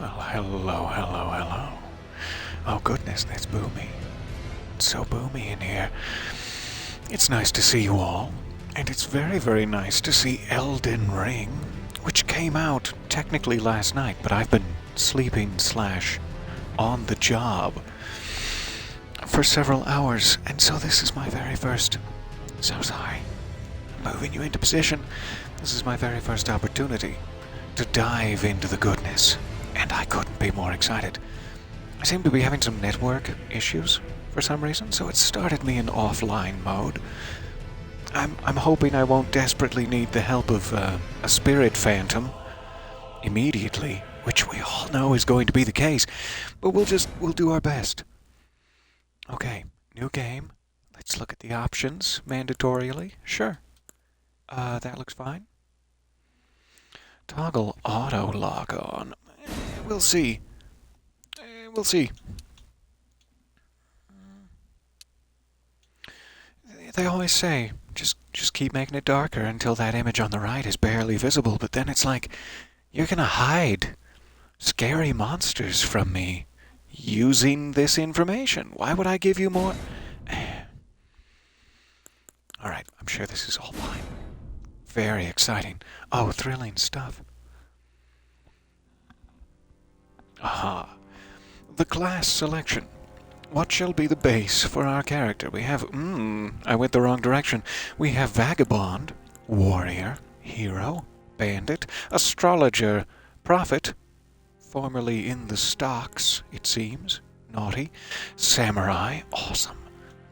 Well, hello, hello, hello. Oh goodness, that's boomy. It's so boomy in here. It's nice to see you all. And it's very, very nice to see Elden Ring, which came out technically last night, but I've been sleeping / on the job for several hours, and so this is my very first... So sorry. Moving you into position. This is my very first opportunity to dive into the goodness, and I couldn't be more excited. I seem to be having some network issues for some reason, so it started me in offline mode. I'm hoping I won't desperately need the help of a spirit phantom immediately, which we all know is going to be the case, but we'll do our best. Okay, new game. Let's look at the options mandatorily. Sure. That looks fine. Toggle auto log on. We'll see. We'll see. They always say, just keep making it darker until that image on the right is barely visible, but then it's like, you're gonna hide scary monsters from me using this information. Why would I give you more? Alright, I'm sure this is all fine. Very exciting. Oh, thrilling stuff. Aha. The class selection. What shall be the base for our character? We have... I went the wrong direction. We have Vagabond, Warrior, Hero, Bandit, Astrologer, Prophet, formerly in the stocks, it seems, Naughty, Samurai, awesome,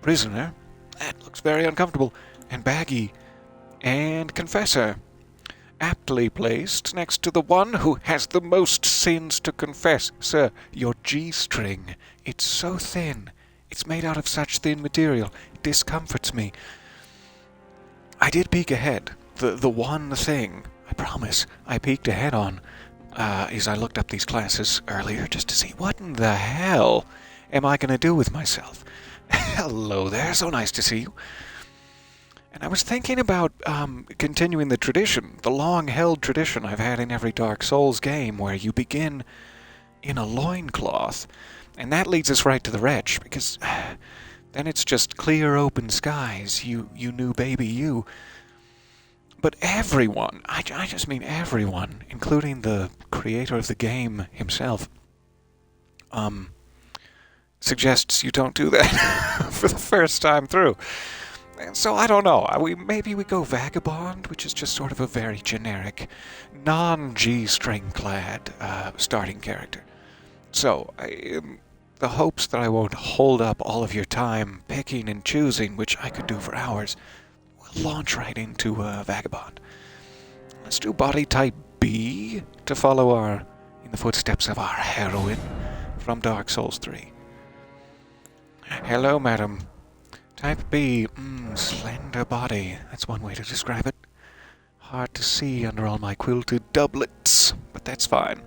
Prisoner, that looks very uncomfortable, and Baggy, and Confessor, aptly placed next to the one who has the most sins to confess. Sir, your G-string. It's so thin. It's made out of such thin material. It discomforts me. I did peek ahead. The one thing, I promise, I peeked ahead on is I looked up these classes earlier just to see what in the hell am I going to do with myself. Hello there, so nice to see you. And I was thinking about continuing the tradition, the long-held tradition I've had in every Dark Souls game, where you begin in a loincloth, and that leads us right to the wretch, because then it's just clear open skies, you new baby you. But everyone, I just mean everyone, including the creator of the game himself, suggests you don't do that for the first time through. And so I don't know. Maybe we go Vagabond, which is just sort of a very generic, non-G-string clad starting character. So, the hopes that I won't hold up all of your time picking and choosing, which I could do for hours, we'll launch right into Vagabond. Let's do body type B to follow in the footsteps of our heroine from Dark Souls 3. Hello, madam. Type B, slender body. That's one way to describe it. Hard to see under all my quilted doublets, but that's fine.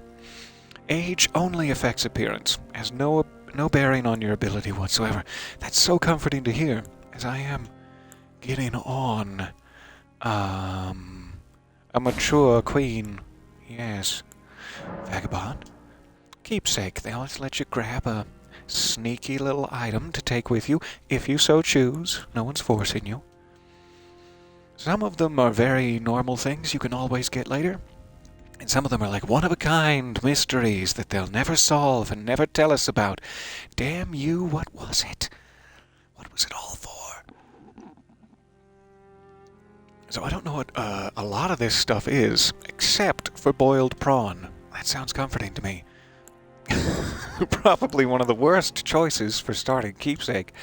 Age only affects appearance, has no bearing on your ability whatsoever. That's so comforting to hear, as I am getting on. A mature queen, yes. Vagabond. Keepsake, they always let you grab a sneaky little item to take with you, if you so choose. No one's forcing you. Some of them are very normal things you can always get later, and some of them are like one-of-a-kind mysteries that they'll never solve and never tell us about. Damn you, what was it? What was it all for? So I don't know what a lot of this stuff is, except for boiled prawn. That sounds comforting to me. Probably one of the worst choices for starting Keepsake,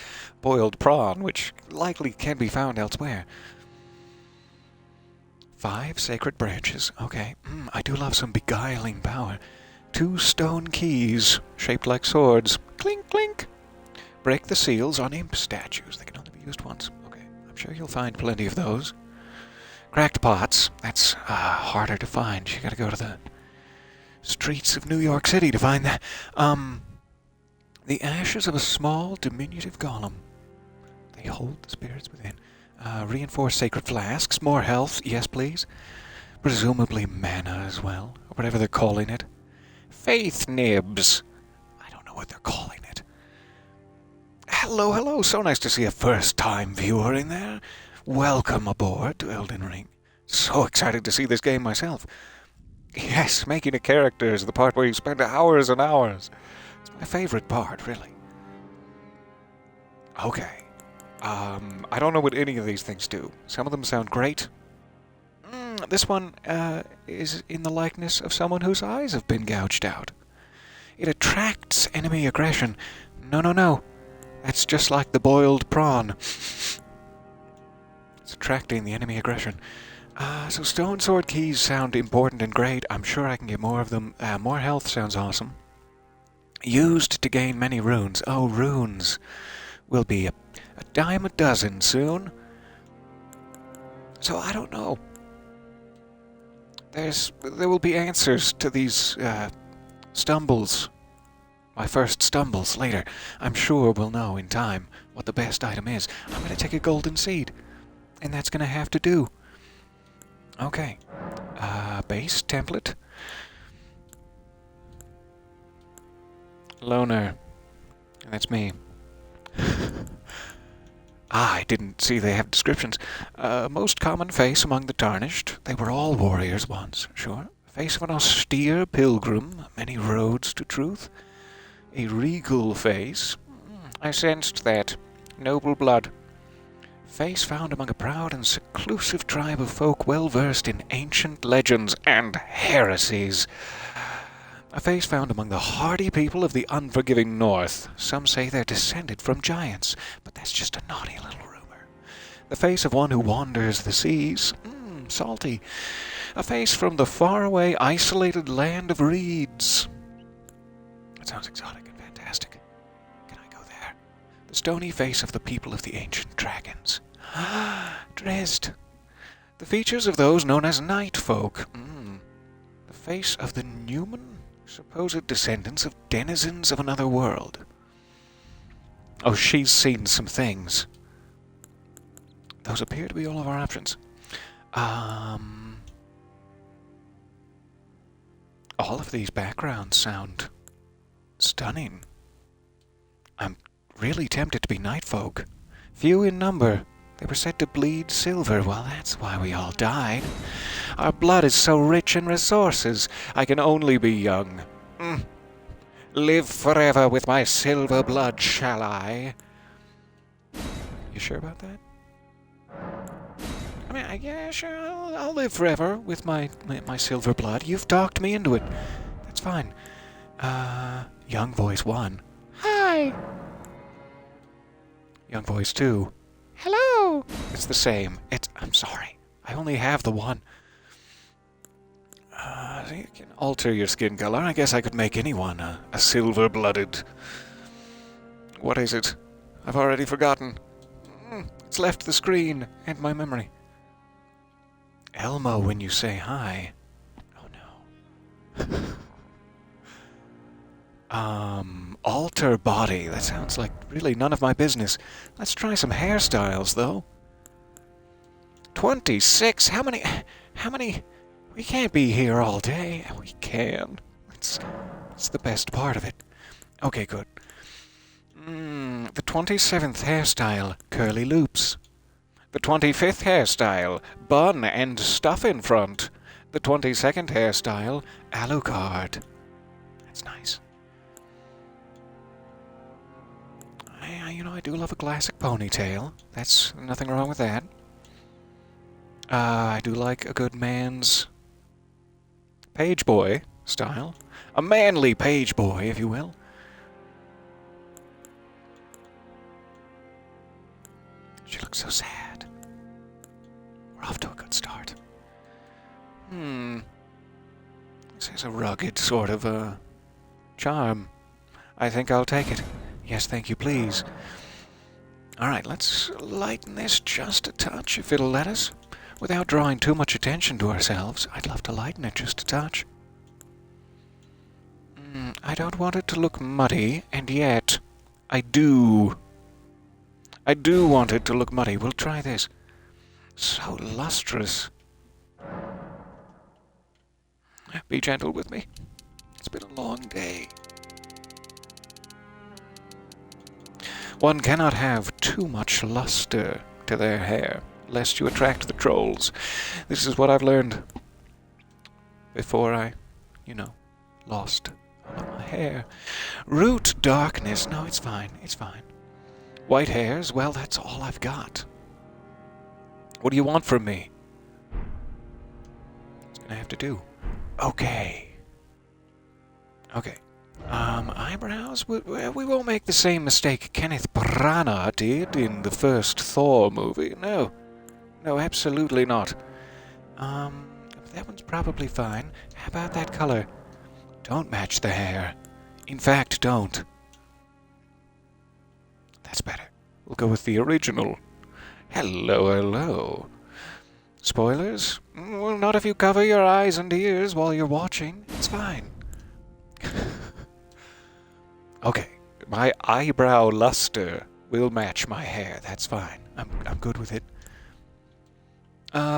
boiled prawn, which likely can be found elsewhere. 5 sacred branches. Okay, I do love some beguiling power. 2 stone keys, shaped like swords. Clink, clink. Break the seals on imp statues. They can only be used once. Okay, I'm sure you'll find plenty of those. Cracked pots. That's harder to find. You gotta go to the streets of New York City to find that. The ashes of a small, diminutive golem. They hold the spirits within. Reinforced sacred flasks. More health. Yes, please. Presumably mana as well, or whatever they're calling it. Faith nibs. I don't know what they're calling it. Hello, hello. So nice to see a first-time viewer in there. Welcome aboard to Elden Ring. So excited to see this game myself. Yes, making a character is the part where you spend hours and hours. It's my favorite part, really. Okay. I don't know what any of these things do. Some of them sound great. This one is in the likeness of someone whose eyes have been gouged out. It attracts enemy aggression. No, no, no. That's just like the boiled prawn. It's attracting the enemy aggression. So stone sword keys sound important and great. I'm sure I can get more of them. More health sounds awesome. Used to gain many runes. Oh, runes will be a dime a dozen soon. So I don't know. There will be answers to these stumbles. My first stumbles later. I'm sure we'll know in time what the best item is. I'm going to take a golden seed. And that's going to have to do. Okay. Base template. Loner. That's me. I didn't see they have descriptions. Most common face among the Tarnished. They were all warriors once, sure. Face of an austere pilgrim, many roads to truth. A regal face. I sensed that. Noble blood. Face found among a proud and seclusive tribe of folk well versed in ancient legends and heresies. A face found among the hardy people of the unforgiving north. Some say they're descended from giants, but that's just a naughty little rumor. The face of one who wanders the seas. Salty. A face from the faraway, isolated land of reeds. That sounds exotic and fantastic. Can I go there? The stony face of the people of the ancient dragons. Dresd. The features of those known as night folk. The face of the Newman, supposed descendants of denizens of another world. Oh, she's seen some things. Those appear to be all of our options. All of these backgrounds sound stunning. I'm really tempted to be night folk. Few in number. They were said to bleed silver. Well, that's why we all died. Our blood is so rich in resources. I can only be young. Live forever with my silver blood, shall I? You sure about that? I mean, yeah, sure, I'll live forever with my silver blood. You've talked me into it. That's fine. Young voice 1. Hi. Young voice 2. Hello. It's the same. I'm sorry. I only have the one. You can alter your skin color. I guess I could make anyone a silver-blooded... What is it? I've already forgotten. It's left the screen and my memory. Elmo when you say hi. Oh no. Alter body. That sounds like really none of my business. Let's try some hairstyles, though. 26? How many... We can't be here all day. We can. It's the best part of it. Okay, good. The 27th hairstyle, curly loops. The 25th hairstyle, bun and stuff in front. The 22nd hairstyle, Alucard. That's nice. I do love a classic ponytail. That's nothing wrong with that. I do like a good man's page boy style. A manly page boy, if you will. She looks so sad. We're off to a good start. This is a rugged sort of, charm. I think I'll take it. Yes, thank you, please. Alright, let's lighten this just a touch, if it'll let us. Without drawing too much attention to ourselves, I'd love to lighten it just a touch. I don't want it to look muddy, and yet I do. I do want it to look muddy. We'll try this. So lustrous. Be gentle with me. It's been a long day. One cannot have too much luster to their hair, lest you attract the trolls. This is what I've learned before I, lost all of my hair. Root darkness. No, it's fine. It's fine. White hairs. Well, that's all I've got. What do you want from me? It's gonna have to do. Okay. Okay. Eyebrows? We won't make the same mistake Kenneth Branagh did in the first Thor movie. No. No, absolutely not. That one's probably fine. How about that color? Don't match the hair. In fact, don't. That's better. We'll go with the original. Hello, hello. Spoilers? Well, not if you cover your eyes and ears while you're watching. It's fine. Okay, my eyebrow luster will match my hair. That's fine. I'm good with it.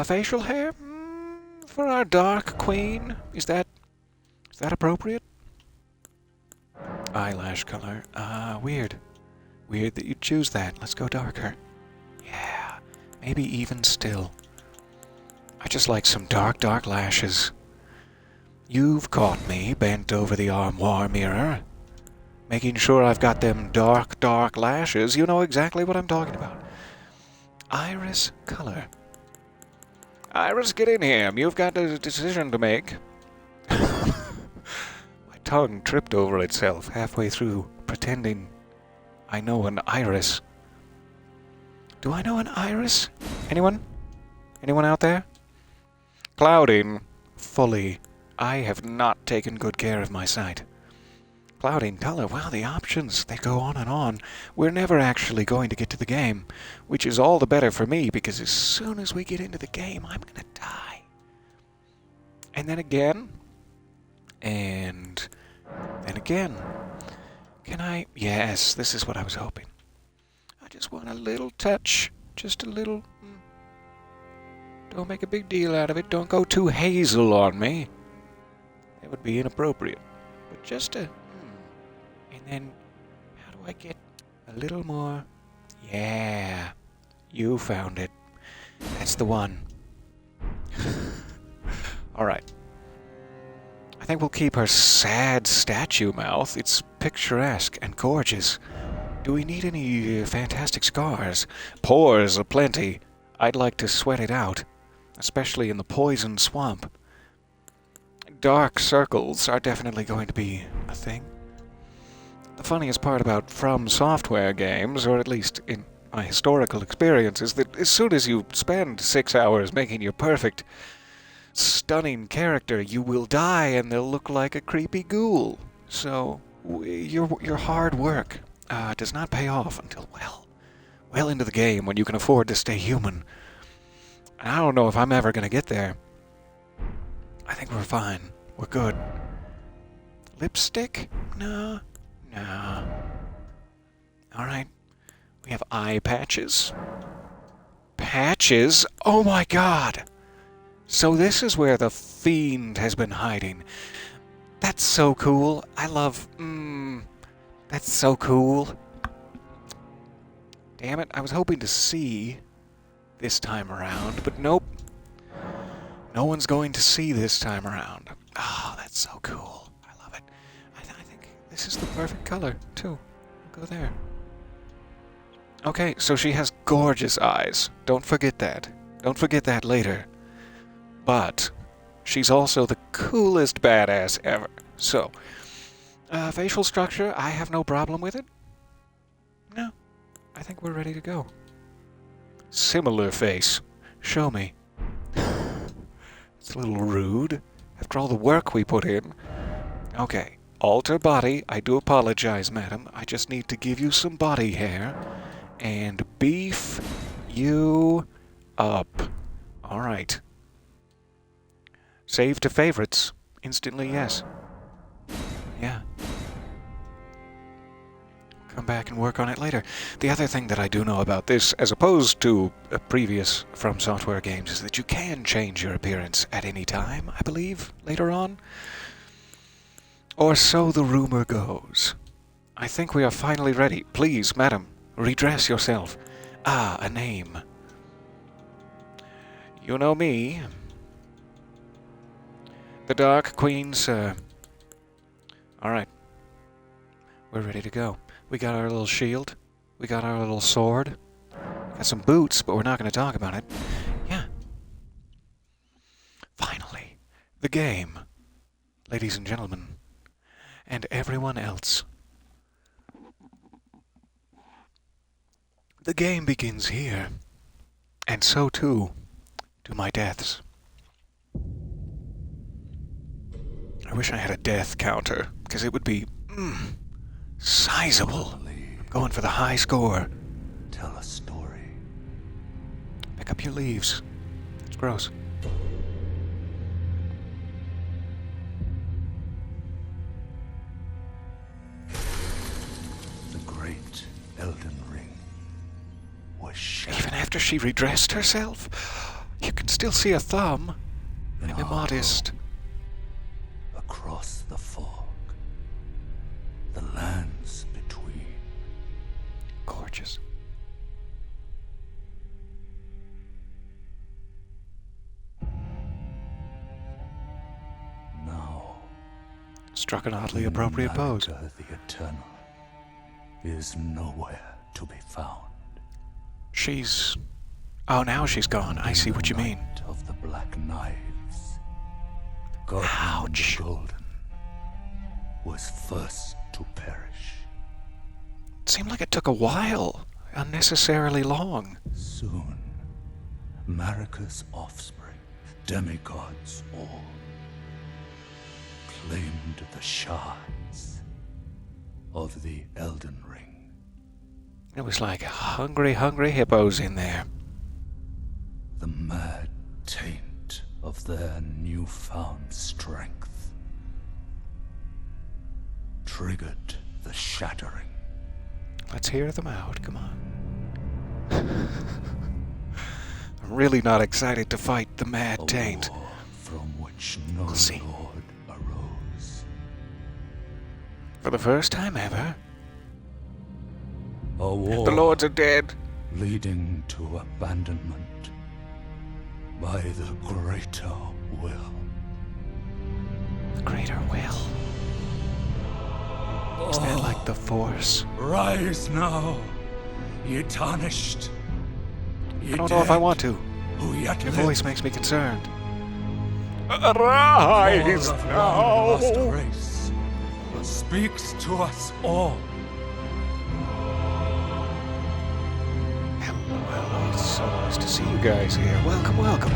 Facial hair? For our dark queen? Is that appropriate? Eyelash color. Weird. Weird that you'd choose that. Let's go darker. Yeah, maybe even still. I just like some dark lashes. You've caught me bent over the armoire mirror, making sure I've got them dark lashes. You know exactly what I'm talking about. Iris color. Iris, get in here. You've got a decision to make. My tongue tripped over itself halfway through, pretending I know an iris. Do I know an iris? Anyone? Anyone out there? Clouding. Fully. I have not taken good care of my sight. Clouding color. Wow, the options, they go on and on. We're never actually going to get to the game, which is all the better for me, because as soon as we get into the game, I'm going to die. And then again. And then again. Can I? Yes, this is what I was hoping. I just want a little touch. Just a little. Don't make a big deal out of it. Don't go too hazel on me. That would be inappropriate. But just a... And then, how do I get a little more? Yeah. You found it. That's the one. Alright. I think we'll keep her sad statue mouth. It's picturesque and gorgeous. Do we need any fantastic scars? Pores aplenty. I'd like to sweat it out, especially in the poison swamp. Dark circles are definitely going to be a thing. The funniest part about From Software games, or at least in my historical experience, is that as soon as you spend 6 hours making your perfect, stunning character, you will die and they'll look like a creepy ghoul. So your hard work does not pay off until well into the game, when you can afford to stay human. And I don't know if I'm ever going to get there. I think we're fine. We're good. Lipstick? No. Alright. We have eye patches. Patches? Oh my god! So this is where the fiend has been hiding. That's so cool. I love... that's so cool. Damn it, I was hoping to see this time around, but nope. No one's going to see this time around. Oh, that's so cool. I love it. I think this is the perfect color, too. I'll go there. Okay, so she has gorgeous eyes. Don't forget that. Don't forget that later. But she's also the coolest badass ever. So, facial structure, I have no problem with it. No, I think we're ready to go. Similar face. Show me. It's a little rude, after all the work we put in. Okay, alter body. I do apologize, madam. I just need to give you some body hair and beef you up. Alright. Save to favorites. Instantly, yes. Yeah. Come back and work on it later. The other thing that I do know about this, as opposed to previous From Software games, is that you can change your appearance at any time, I believe, later on. Or so the rumor goes. I think we are finally ready. Please, madam, redress yourself. Ah, a name. You know me. The Dark Queen, sir. Alright. We're ready to go. We got our little shield. We got our little sword. We got some boots, but we're not going to talk about it. Yeah. Finally. The game. Ladies and gentlemen. And everyone else. The game begins here. And so too do my deaths. I wish I had a death counter, because it would be sizable. I'm going for the high score. Tell a story. Pick up your leaves. It's gross. The great Elden Ring was shattered. Even after she redressed herself, you can still see a thumb. I'm immodest. Across the fog, the lands between. Gorgeous. Now, Struck an oddly appropriate pose. Marika the Eternal is nowhere to be found. She's... Oh, now she's gone. I see what you mean. Knight of the Black Knives, Godwin Ouch. the Golden, was first to perish. It seemed like it took a while. Unnecessarily long. Soon, Marika's offspring, demigods all, claimed the shards of the Elden Ring. It was like hungry, hungry hippos in there. The mad taint of their newfound strength triggered the shattering. Let's hear them out. Come on. I'm really not excited to fight the mad A taint. war from which no We'll see. lord arose. For the first time ever, A war the lords are dead. leading to abandonment by the greater will. The greater will. Is that like the Force? Rise now, ye tarnished. Ye I don't know if I dead want to. Who yet Your live. voice makes me concerned. Call Arise of one now! lost race speaks to us all. Hello, hello. It's so nice to see you guys here. Welcome, welcome.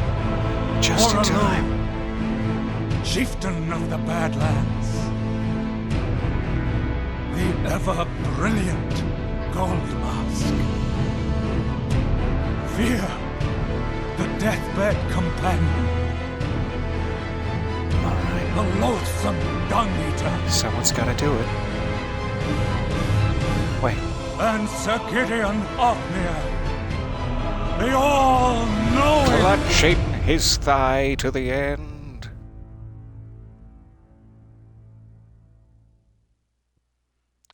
Just in Or time. alone, chieftain of the Badlands, the ever-brilliant Gold Mask. Fear, the deathbed companion, Alright. the loathsome dung-eater, Someone's gotta do it. Wait. and Sir Gideon Ofnir, the all-knowing. Clutching his thigh to the end.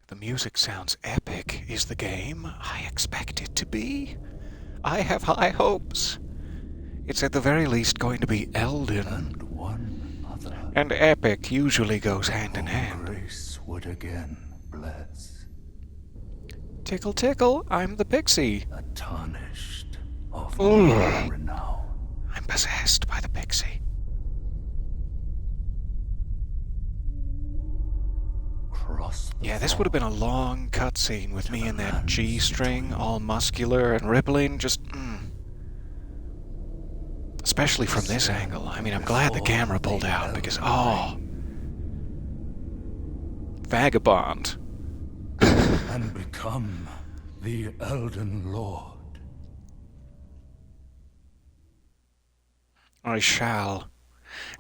The music sounds epic. Is the game? I expect it to be. I have high hopes. It's at the very least going to be Elden. And one other And epic usually goes hand in hand. grace would again bless, Tickle, tickle, I'm the pixie. a tarnished of Ugh. renown. I'm possessed by the pixie. Cross the Yeah, this would have been a long cutscene with me in that G-string, all muscular and rippling, just... Especially from this angle. I mean, I'm glad the camera pulled out, because, oh... Vagabond. and become the Elden Lord. I shall.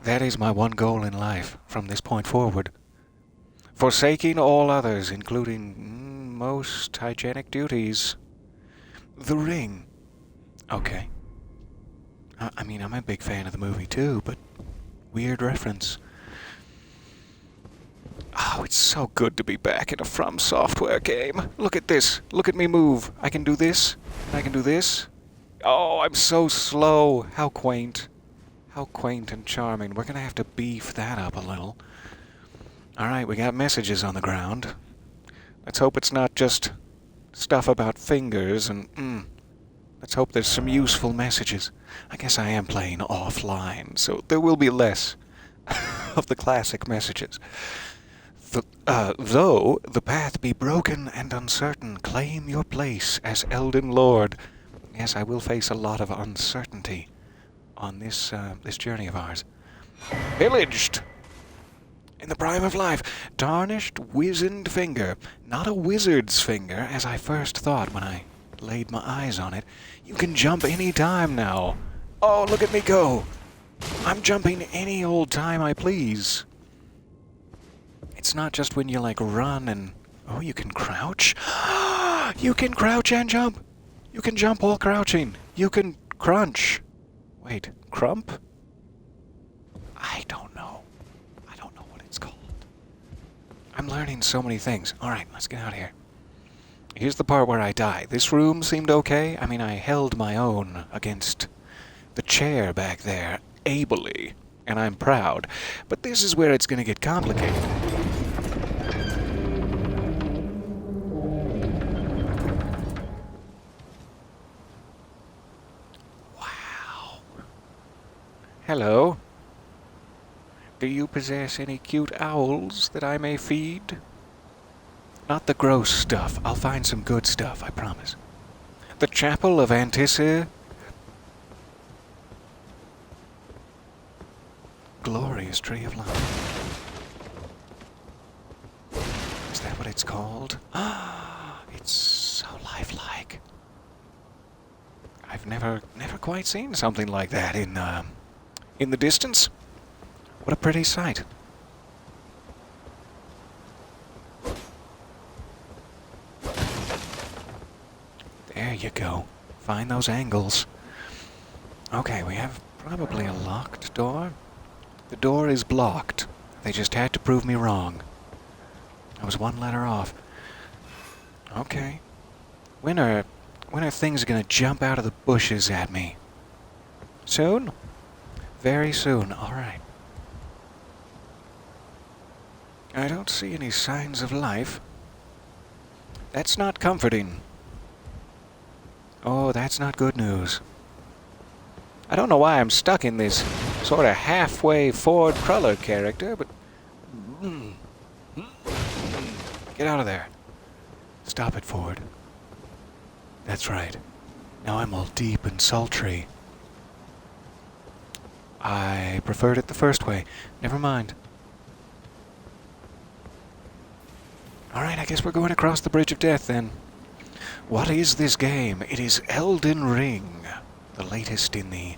That is my one goal in life, from this point forward. Forsaking all others, including most hygienic duties. The Ring. Okay. I mean, I'm a big fan of the movie too, but weird reference. Oh, it's so good to be back in a From Software game. Look at this. Look at me move. I can do this. And I can do this. Oh, I'm so slow. How quaint. How quaint and charming. We're gonna have to beef that up a little. Alright, we got messages on the ground. Let's hope it's not just stuff about fingers and, let's hope there's some useful messages. I guess I am playing offline, so there will be less of the classic messages. Though the path be broken and uncertain, claim your place as Elden Lord. Yes, I will face a lot of uncertainty on this journey of ours. Pillaged! In the prime of life, tarnished, wizened finger. Not a wizard's finger, as I first thought when I laid my eyes on it. You can jump any time now. Oh, look at me go! I'm jumping any old time I please. It's not just when you, like, run and... Oh, you can crouch? You can crouch and jump! You can jump while crouching! You can crunch! Wait, crump? I don't know. I don't know what it's called. I'm learning so many things. Alright, let's get out of here. Here's the part where I die. This room seemed okay. I mean, I held my own against the chair back there, ably, and I'm proud. But this is where it's gonna get complicated. Wow. Hello. Do you possess any cute owls that I may feed? Not the gross stuff. I'll find some good stuff, I promise. The Chapel of Antissa. Glorious Tree of Life. Is that what it's called? Ah, it's so lifelike. I've never quite seen something like that in the distance. What a pretty sight. There you go. Find those angles. Okay, we have probably a locked door. The door is blocked. They just had to prove me wrong. I was one letter off. Okay. When are things gonna jump out of the bushes at me? Soon? Very soon, alright. I don't see any signs of life. That's not comforting. Oh, that's not good news. I don't know why I'm stuck in this sort of halfway Ford Cruller character, but... Get out of there. Stop it, Ford. That's right. Now I'm all deep and sultry. I preferred it the first way. Never mind. Alright, I guess we're going across the Bridge of Death, then. What is this game? It is Elden Ring, the latest in the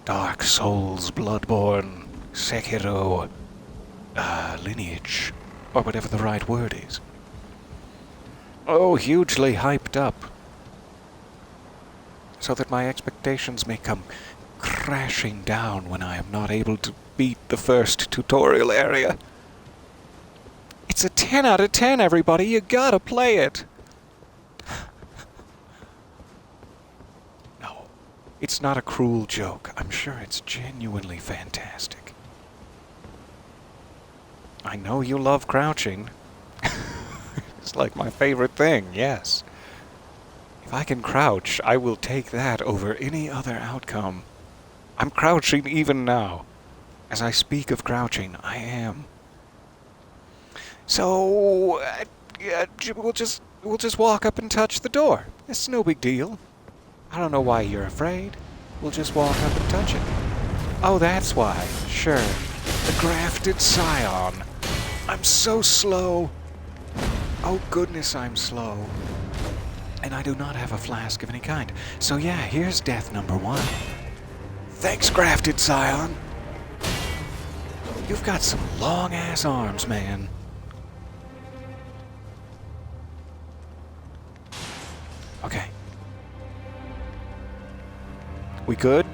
Dark Souls, Bloodborne, Sekiro lineage, or whatever the right word is. Oh, hugely hyped up, so that my expectations may come crashing down when I am not able to beat the first tutorial area. It's a 10 out of 10, everybody. You gotta play it. No, it's not a cruel joke. I'm sure it's genuinely fantastic. I know you love crouching. It's like my favorite thing, yes. If I can crouch, I will take that over any other outcome. I'm crouching even now. As I speak of crouching, I am. So, we'll just walk up and touch the door. It's no big deal. I don't know why you're afraid. We'll just walk up and touch it. Oh, that's why. Sure. The grafted scion. I'm so slow. Oh, goodness, I'm slow. And I do not have a flask of any kind. So yeah, here's death number 1. Thanks, grafted scion. You've got some long-ass arms, man. Okay. We good?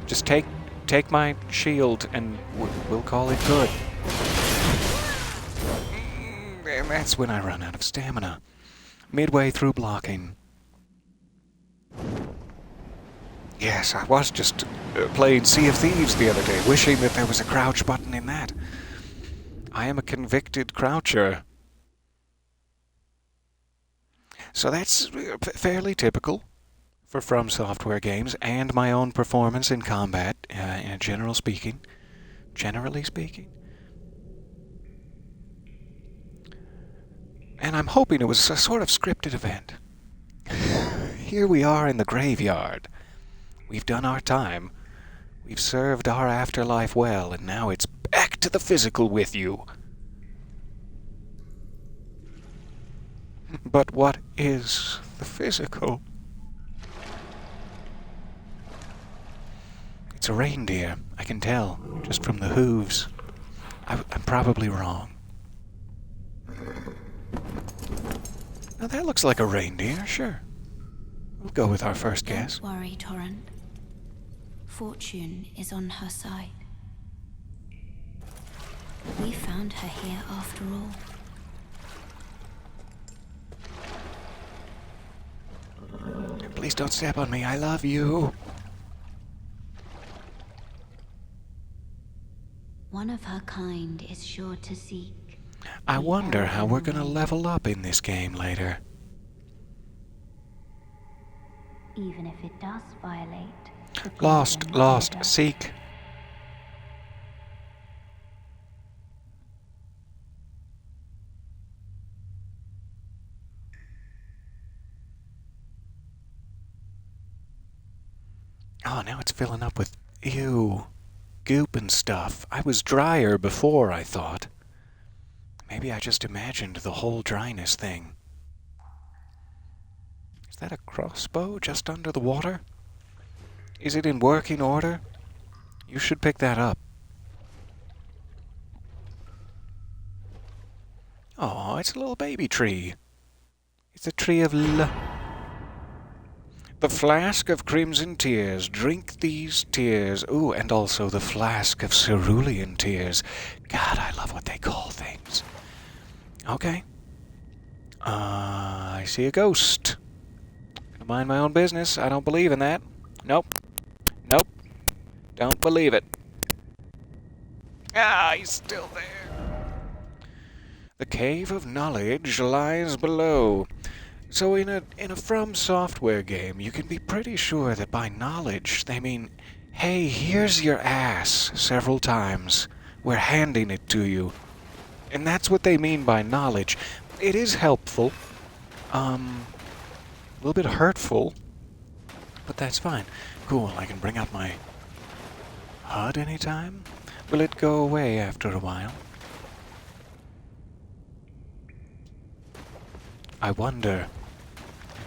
Just take my shield and we'll call it good. And that's when I run out of stamina. Midway through blocking. Yes, I was just playing Sea of Thieves the other day, wishing that there was a crouch button in that. I am a convicted croucher. So that's fairly typical for From Software games, and my own performance in combat, generally speaking. And I'm hoping it was a sort of scripted event. Here we are in the graveyard. We've done our time. We've served our afterlife well, and now it's back to the physical with you. But what is the physical? It's a reindeer, I can tell, just from the hooves. I'm probably wrong. Now that looks like a reindeer, sure. We'll go with our first guess. Don't worry, Torrent. Fortune is on her side. We found her here after all. Please don't step on me, I love you. One of her kind is sure to seek. I wonder how we're gonna level up in this game later. Even if it does violate. Lost, seek. Oh, now it's filling up with, ew, goop and stuff. I was drier before, I thought. Maybe I just imagined the whole dryness thing. Is that a crossbow just under the water? Is it in working order? You should pick that up. Oh, it's a little baby tree. It's a tree of The flask of crimson tears, drink these tears. Ooh, and also the flask of cerulean tears. God, I love what they call things. Okay. I see a ghost. Gonna mind my own business. I don't believe in that. Nope. Don't believe it. Ah, he's still there. The cave of knowledge lies below. So in a From Software game, you can be pretty sure that by knowledge, they mean, hey, here's your ass several times. We're handing it to you. And that's what they mean by knowledge. It is helpful. A little bit hurtful. But that's fine. Cool, I can bring out my HUD anytime. Will it go away after a while? I wonder.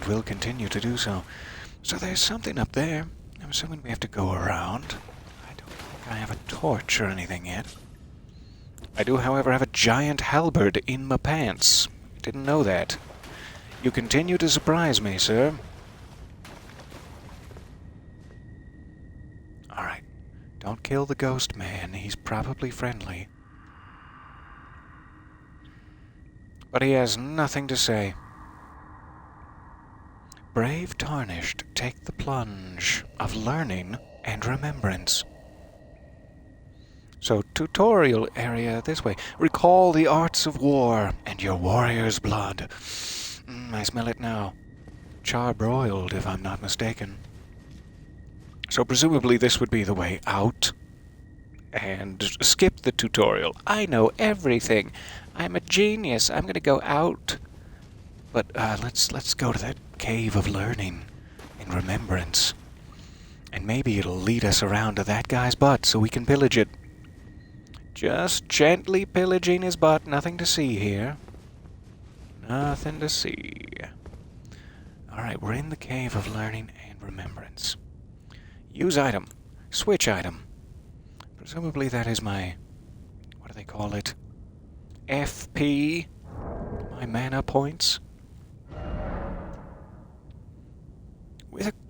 It will continue to do so. So there's something up there. I'm assuming we have to go around. I don't think I have a torch or anything yet. I do, however, have a giant halberd in my pants. Didn't know that. You continue to surprise me, sir. Alright. Don't kill the ghost man. He's probably friendly. But he has nothing to say. Brave Tarnished, take the plunge of learning and remembrance. So, tutorial area this way. Recall the arts of war and your warrior's blood. I smell it now. Charbroiled, if I'm not mistaken. So presumably this would be the way out. And skip the tutorial. I know everything. I'm a genius. I'm gonna go out. But let's go to that cave of learning and remembrance. And maybe it'll lead us around to that guy's butt so we can pillage it. Just gently pillaging his butt. Nothing to see here. Nothing to see. Alright, we're in the cave of learning and remembrance. Use item. Switch item. Presumably that is my... what do they call it? FP? My mana points?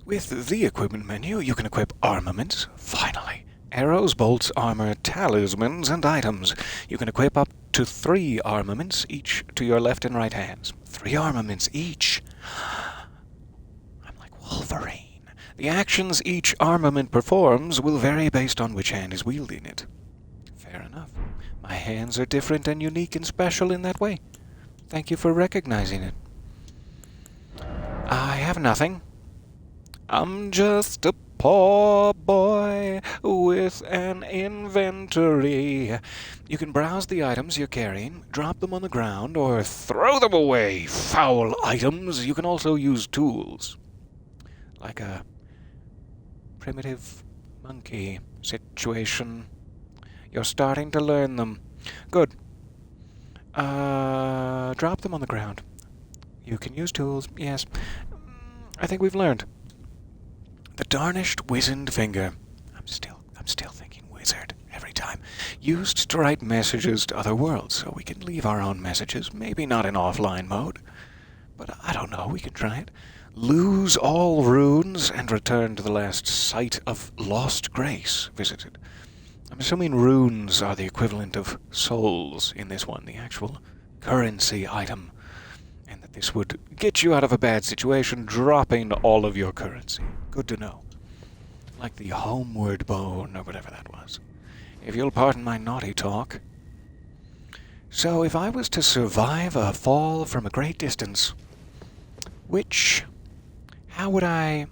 With the equipment menu, you can equip armaments. Finally. Arrows, bolts, armor, talismans, and items. You can equip up to 3 armaments, each to your left and right hands. 3 armaments each. I'm like Wolverine. The actions each armament performs will vary based on which hand is wielding it. Fair enough. My hands are different and unique and special in that way. Thank you for recognizing it. I have nothing. I'm just a poor boy with an inventory. You can browse the items you're carrying, drop them on the ground, or throw them away. Foul items. You can also use tools. Like a primitive monkey situation. You're starting to learn them. Good. Drop them on the ground. You can use tools, yes. I think we've learned. The Tarnished wizened finger. I'm still thinking wizard every time. Used to write messages to other worlds, so we can leave our own messages. Maybe not in offline mode. But I don't know, we can try it. Lose all runes and return to the last site of lost grace visited. I'm assuming runes are the equivalent of souls in this one, the actual currency item. And that this would get you out of a bad situation, dropping all of your currency. Good to know. Like the homeward bone, or whatever that was. If you'll pardon my naughty talk. So, if I was to survive a fall from a great distance, how would I...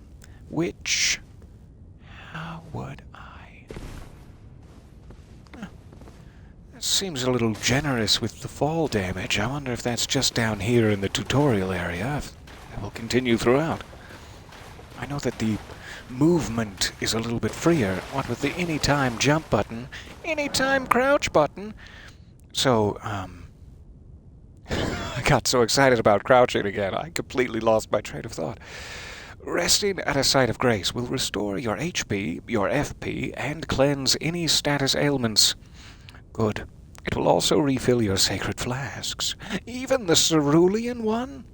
That seems a little generous with the fall damage. I wonder if that's just down here in the tutorial area, if that will continue throughout. I know that the movement is a little bit freer, what with the anytime jump button, anytime crouch button. So, I got so excited about crouching again, I completely lost my train of thought. Resting at a site of grace will restore your HP, your FP, and cleanse any status ailments. Good. It will also refill your sacred flasks, even the cerulean one.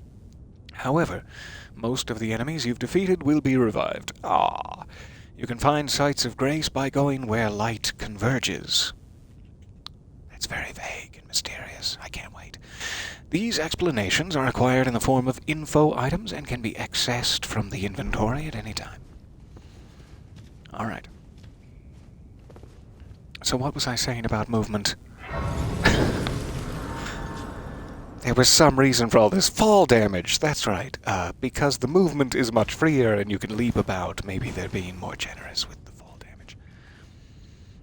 However, most of the enemies you've defeated will be revived. You can find sites of grace by going where light converges. That's very vague and mysterious. I can't wait. These explanations are acquired in the form of info items and can be accessed from the inventory at any time. Alright. So what was I saying about movement? There was some reason for all this. Fall damage, that's right. Because the movement is much freer and you can leap about, maybe they're being more generous with the fall damage.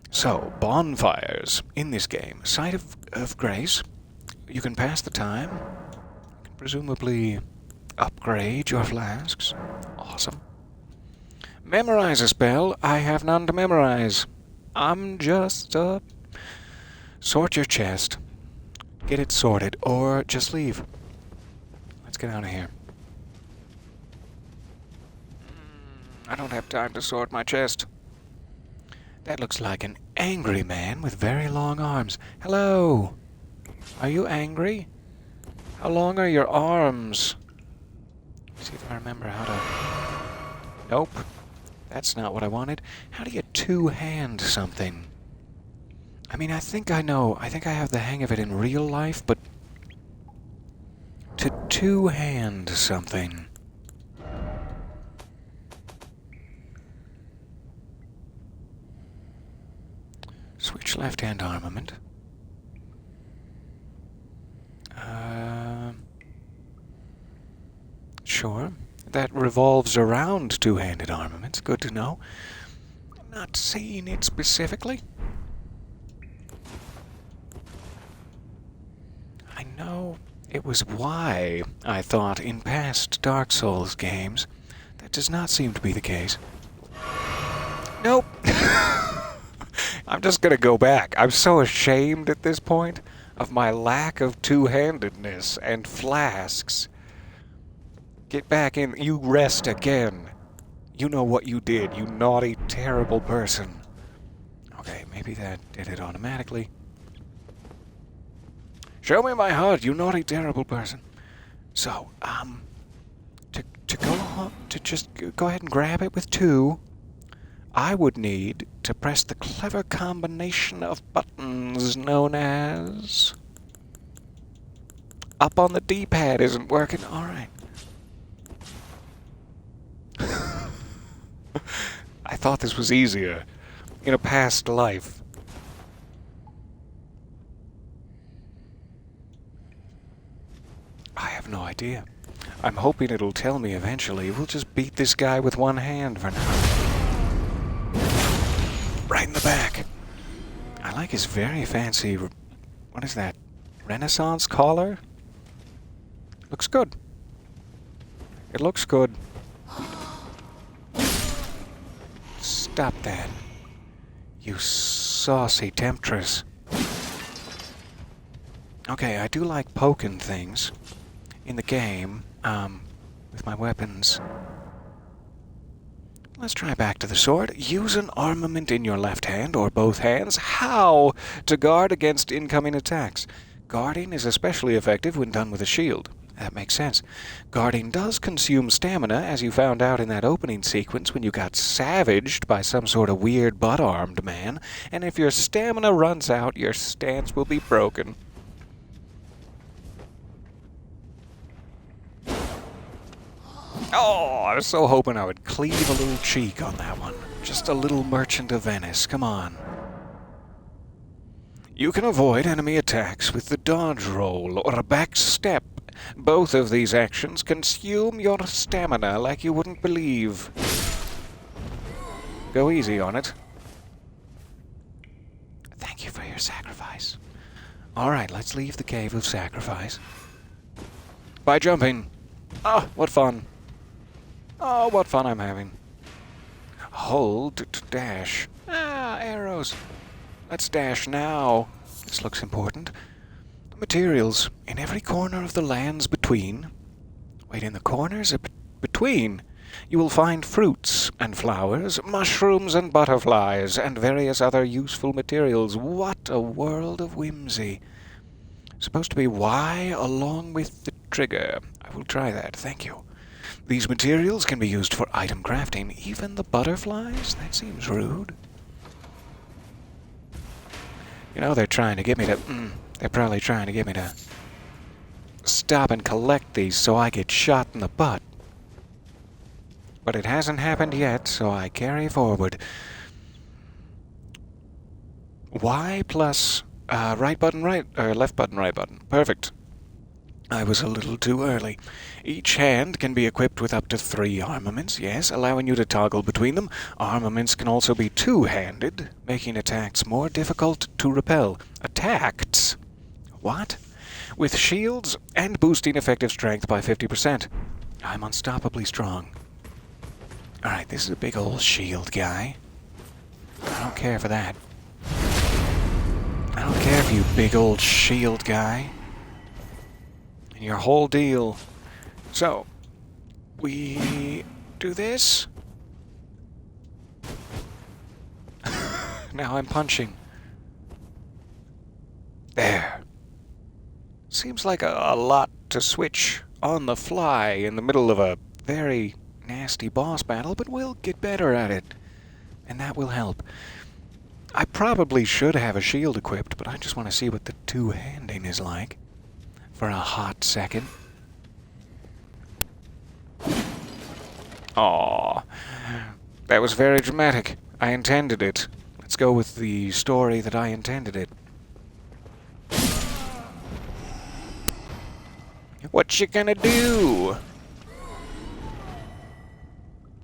So, bonfires in this game. Site of grace. You can pass the time. You can presumably upgrade your flasks. Awesome. Memorize a spell. I have none to memorize. I'm just, sort your chest. Get it sorted, or just leave. Let's get out of here. I don't have time to sort my chest. That looks like an angry man with very long arms. Hello! Are you angry? How long are your arms? Let's see if I remember how to... Nope. That's not what I wanted. How do you two-hand something? I mean, I think I know. I think I have the hang of it in real life, but... to two-hand something... Switch left-hand armament. Sure. That revolves around two-handed armaments. Good to know. I'm not saying it specifically. I know it was why I thought in past Dark Souls games. That does not seem to be the case. Nope. I'm just gonna go back. I'm so ashamed at this point of my lack of two-handedness and flasks. Get back in. You rest again. You know what you did, you naughty, terrible person. Okay, maybe that did it automatically. Show me my HUD, you naughty, terrible person. So, to just go ahead and grab it with two, I would need to press the clever combination of buttons known as up on the D-pad isn't working. Alright. I thought this was easier in a past life. I have no idea. I'm hoping it'll tell me eventually. We'll just beat this guy with one hand for now. Right in the back. I like his very fancy... What is that? Renaissance collar? Looks good. It looks good. Stop that. You saucy temptress. Okay, I do like poking things in the game, with my weapons. Let's try back to the sword. Use an armament in your left hand or both hands. How to guard against incoming attacks. Guarding is especially effective when done with a shield. That makes sense. Guarding does consume stamina, as you found out in that opening sequence when you got savaged by some sort of weird butt-armed man, and if your stamina runs out, your stance will be broken. Oh, I was so hoping I would cleave a little cheek on that one. Just a little Merchant of Venice, come on. You can avoid enemy attacks with the dodge roll or a back step. Both of these actions consume your stamina like you wouldn't believe. Go easy on it. Thank you for your sacrifice. Alright, let's leave the Cave of Sacrifice. By jumping. Oh, what fun. Oh, what fun I'm having. Hold to dash. Ah, arrows. Let's dash now. This looks important. Materials. In every corner of the lands between... Wait, in the corners between, you will find fruits and flowers, mushrooms and butterflies, and various other useful materials. What a world of whimsy. Supposed to be Y along with the trigger. I will try that, thank you. These materials can be used for item crafting. Even the butterflies? That seems rude. You know, they're trying to get me to... they're probably trying to get me to stop and collect these so I get shot in the butt. But it hasn't happened yet, so I carry forward. Y plus right button, right... left button, right button. Perfect. I was a little too early. Each hand can be equipped with up to 3 armaments, yes, allowing you to toggle between them. Armaments can also be two-handed, making attacks more difficult to repel. Attacks? What? With shields and boosting effective strength by 50%. I'm unstoppably strong. Alright, this is a big old shield guy. I don't care for that. I don't care for you big old shield guy. And your whole deal. So, we do this. Now I'm punching. There. Seems like a lot to switch on the fly in the middle of a very nasty boss battle, but we'll get better at it. And that will help. I probably should have a shield equipped, but I just want to see what the two-handing is like. For a hot second. Aww. That was very dramatic. I intended it. Let's go with the story that I intended it. What you gonna do?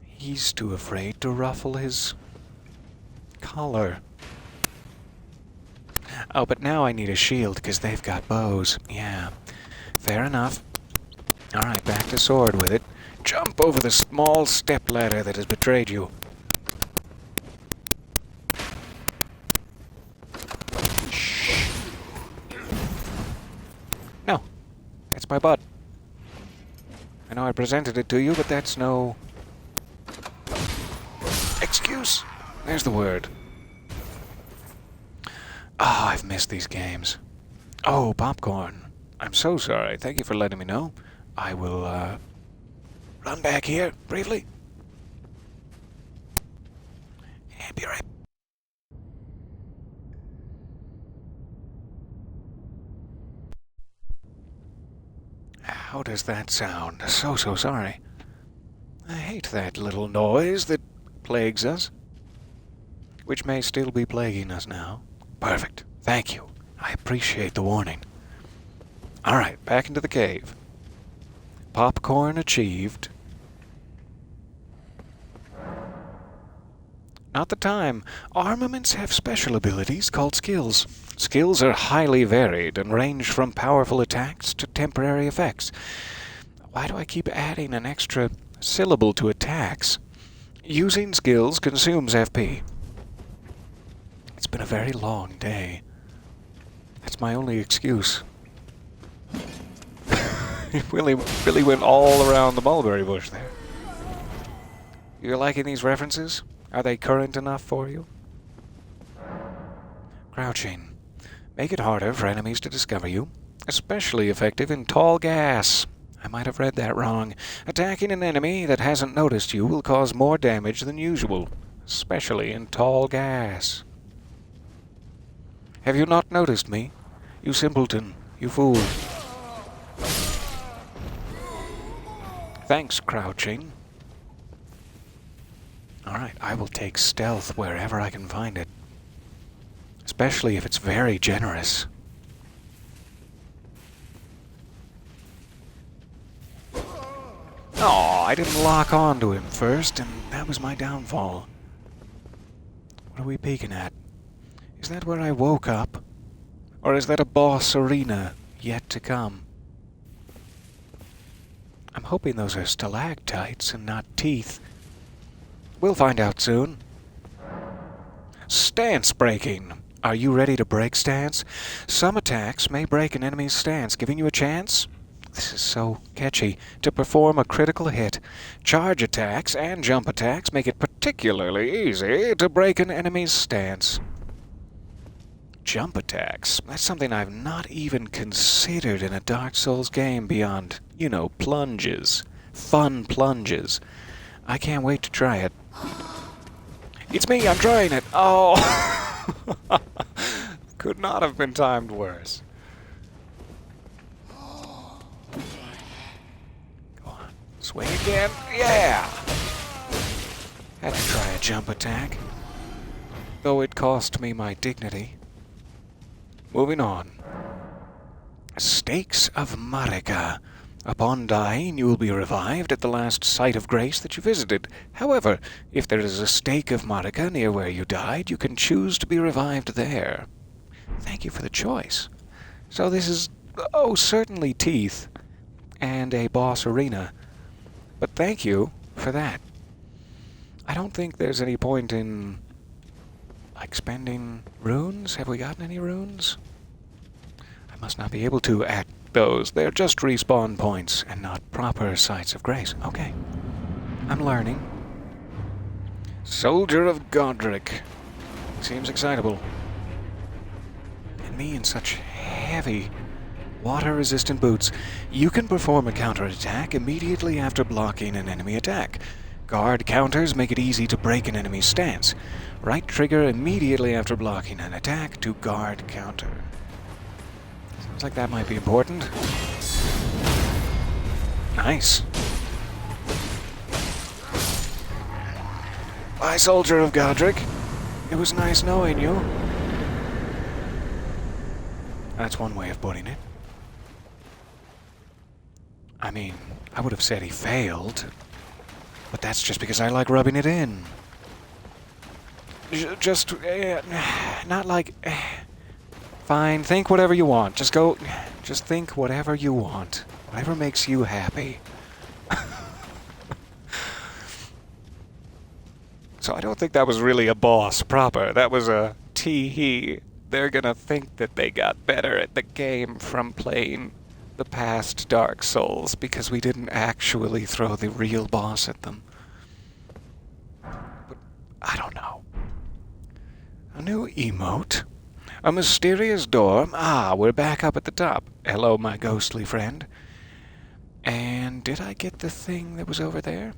He's too afraid to ruffle his collar. Oh, but now I need a shield because they've got bows. Yeah, fair enough. Alright, back to sword with it. Jump over the small step ladder that has betrayed you. Shh. No, that's my butt. I know I presented it to you, but that's no... excuse. There's the word. Oh, I've missed these games. Oh, popcorn. I'm so sorry. Thank you for letting me know. I will, run back here, briefly. And be right back. How does that sound? So sorry. I hate that little noise that plagues us. Which may still be plaguing us now. Perfect. Thank you. I appreciate the warning. Alright, back into the cave. Popcorn achieved. Not the time. Armaments have special abilities called skills. Skills are highly varied and range from powerful attacks to temporary effects. Why do I keep adding an extra syllable to attacks? Using skills consumes FP. It's been a very long day. That's my only excuse. It really went all around the mulberry bush there. You liking these references? Are they current enough for you? Crouching. Make it harder for enemies to discover you. Especially effective in tall gas. I might have read that wrong. Attacking an enemy that hasn't noticed you will cause more damage than usual. Especially in tall gas. Have you not noticed me? You simpleton. You fool. Thanks, crouching. Alright, I will take stealth wherever I can find it. Especially if it's very generous. Oh, I didn't lock onto him first, and that was my downfall. What are we peeking at? Is that where I woke up? Or is that a boss arena yet to come? I'm hoping those are stalactites and not teeth. We'll find out soon. Stance breaking. Are you ready to break stance? Some attacks may break an enemy's stance, giving you a chance, this is so catchy, to perform a critical hit. Charge attacks and jump attacks make it particularly easy to break an enemy's stance. Jump attacks. That's something I've not even considered in a Dark Souls game beyond, plunges. Fun plunges. I can't wait to try it. It's me, I'm trying it. Oh! Could not have been timed worse. Go on. Swing again. Yeah! Had to try a jump attack. Though it cost me my dignity. Moving on. Stakes of Marika. Upon dying, you will be revived at the last site of grace that you visited. However, if there is a stake of Marika near where you died, you can choose to be revived there. Thank you for the choice. So this is, certainly teeth and a boss arena. But thank you for that. I don't think there's any point in, spending runes. Have we gotten any runes? I must not be able to at those. They're just respawn points and not proper sites of grace. Okay. I'm learning. Soldier of Godric. Seems excitable. And me in such heavy, water-resistant boots. You can perform a counterattack immediately after blocking an enemy attack. Guard counters make it easy to break an enemy's stance. Right trigger immediately after blocking an attack to guard counter. Sounds like that might be important. Nice. Bye, Soldier of Godric. It was nice knowing you. That's one way of putting it. I mean, I would have said he failed, but that's just because I like rubbing it in. Not like... Fine, think whatever you want. Just think whatever you want. Whatever makes you happy. So I don't think that was really a boss proper. That was a tee-hee. They're gonna think that they got better at the game from playing the past Dark Souls because we didn't actually throw the real boss at them. But I don't know. A new emote? A mysterious door? Ah, we're back up at the top. Hello, my ghostly friend. And did I get the thing that was over there?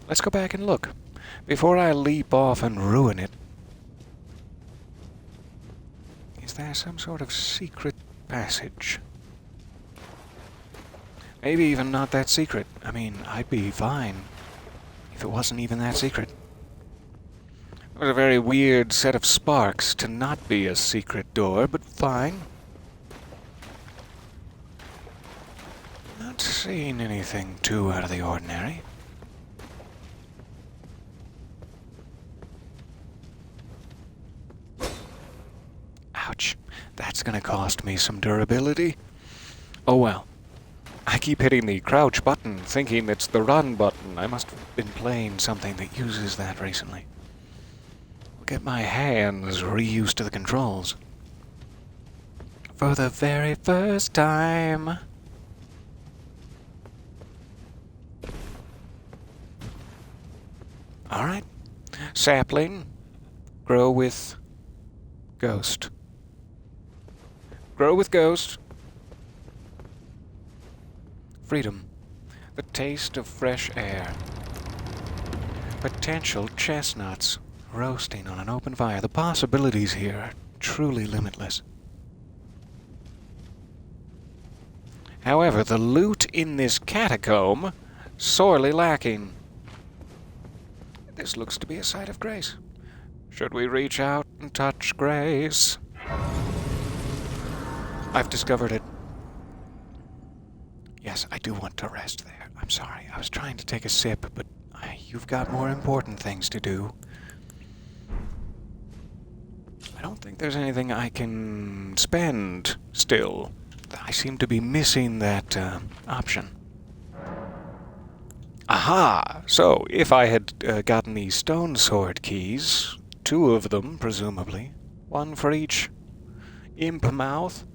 Let's go back and look. Before I leap off and ruin it. Is there some sort of secret passage? Maybe even not that secret. I mean, I'd be fine if it wasn't even that secret. It was a very weird set of sparks to not be a secret door, but fine. Not seeing anything too out of the ordinary. Ouch. That's gonna cost me some durability. Oh well. I keep hitting the crouch button, thinking it's the run button. I must have been playing something that uses that recently. I'll get my hands reused to the controls. For the very first time. Alright. Sapling. Grow with ghost. Grow with ghost. Freedom. The taste of fresh air. Potential chestnuts roasting on an open fire. The possibilities here are truly limitless. However, the loot in this catacomb, sorely lacking. This looks to be a site of grace. Should we reach out and touch grace? I've discovered it. Yes, I do want to rest there. I'm sorry. I was trying to take a sip, but you've got more important things to do. I don't think there's anything I can spend still. I seem to be missing that option. Aha! So, if I had gotten the stone sword keys, 2 of them, presumably, 1 for each imp mouth,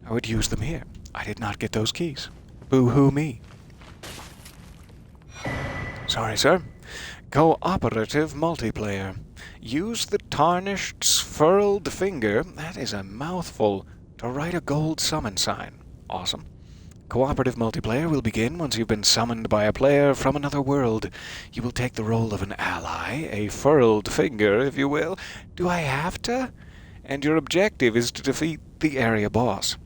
I would use them here. I did not get those keys. Boo-hoo me. Sorry, sir. Cooperative multiplayer. Use the Tarnished's furled finger, that is a mouthful, to write a gold summon sign. Awesome. Cooperative multiplayer will begin once you've been summoned by a player from another world. You will take the role of an ally, a furled finger, if you will. Do I have to? And your objective is to defeat the area boss.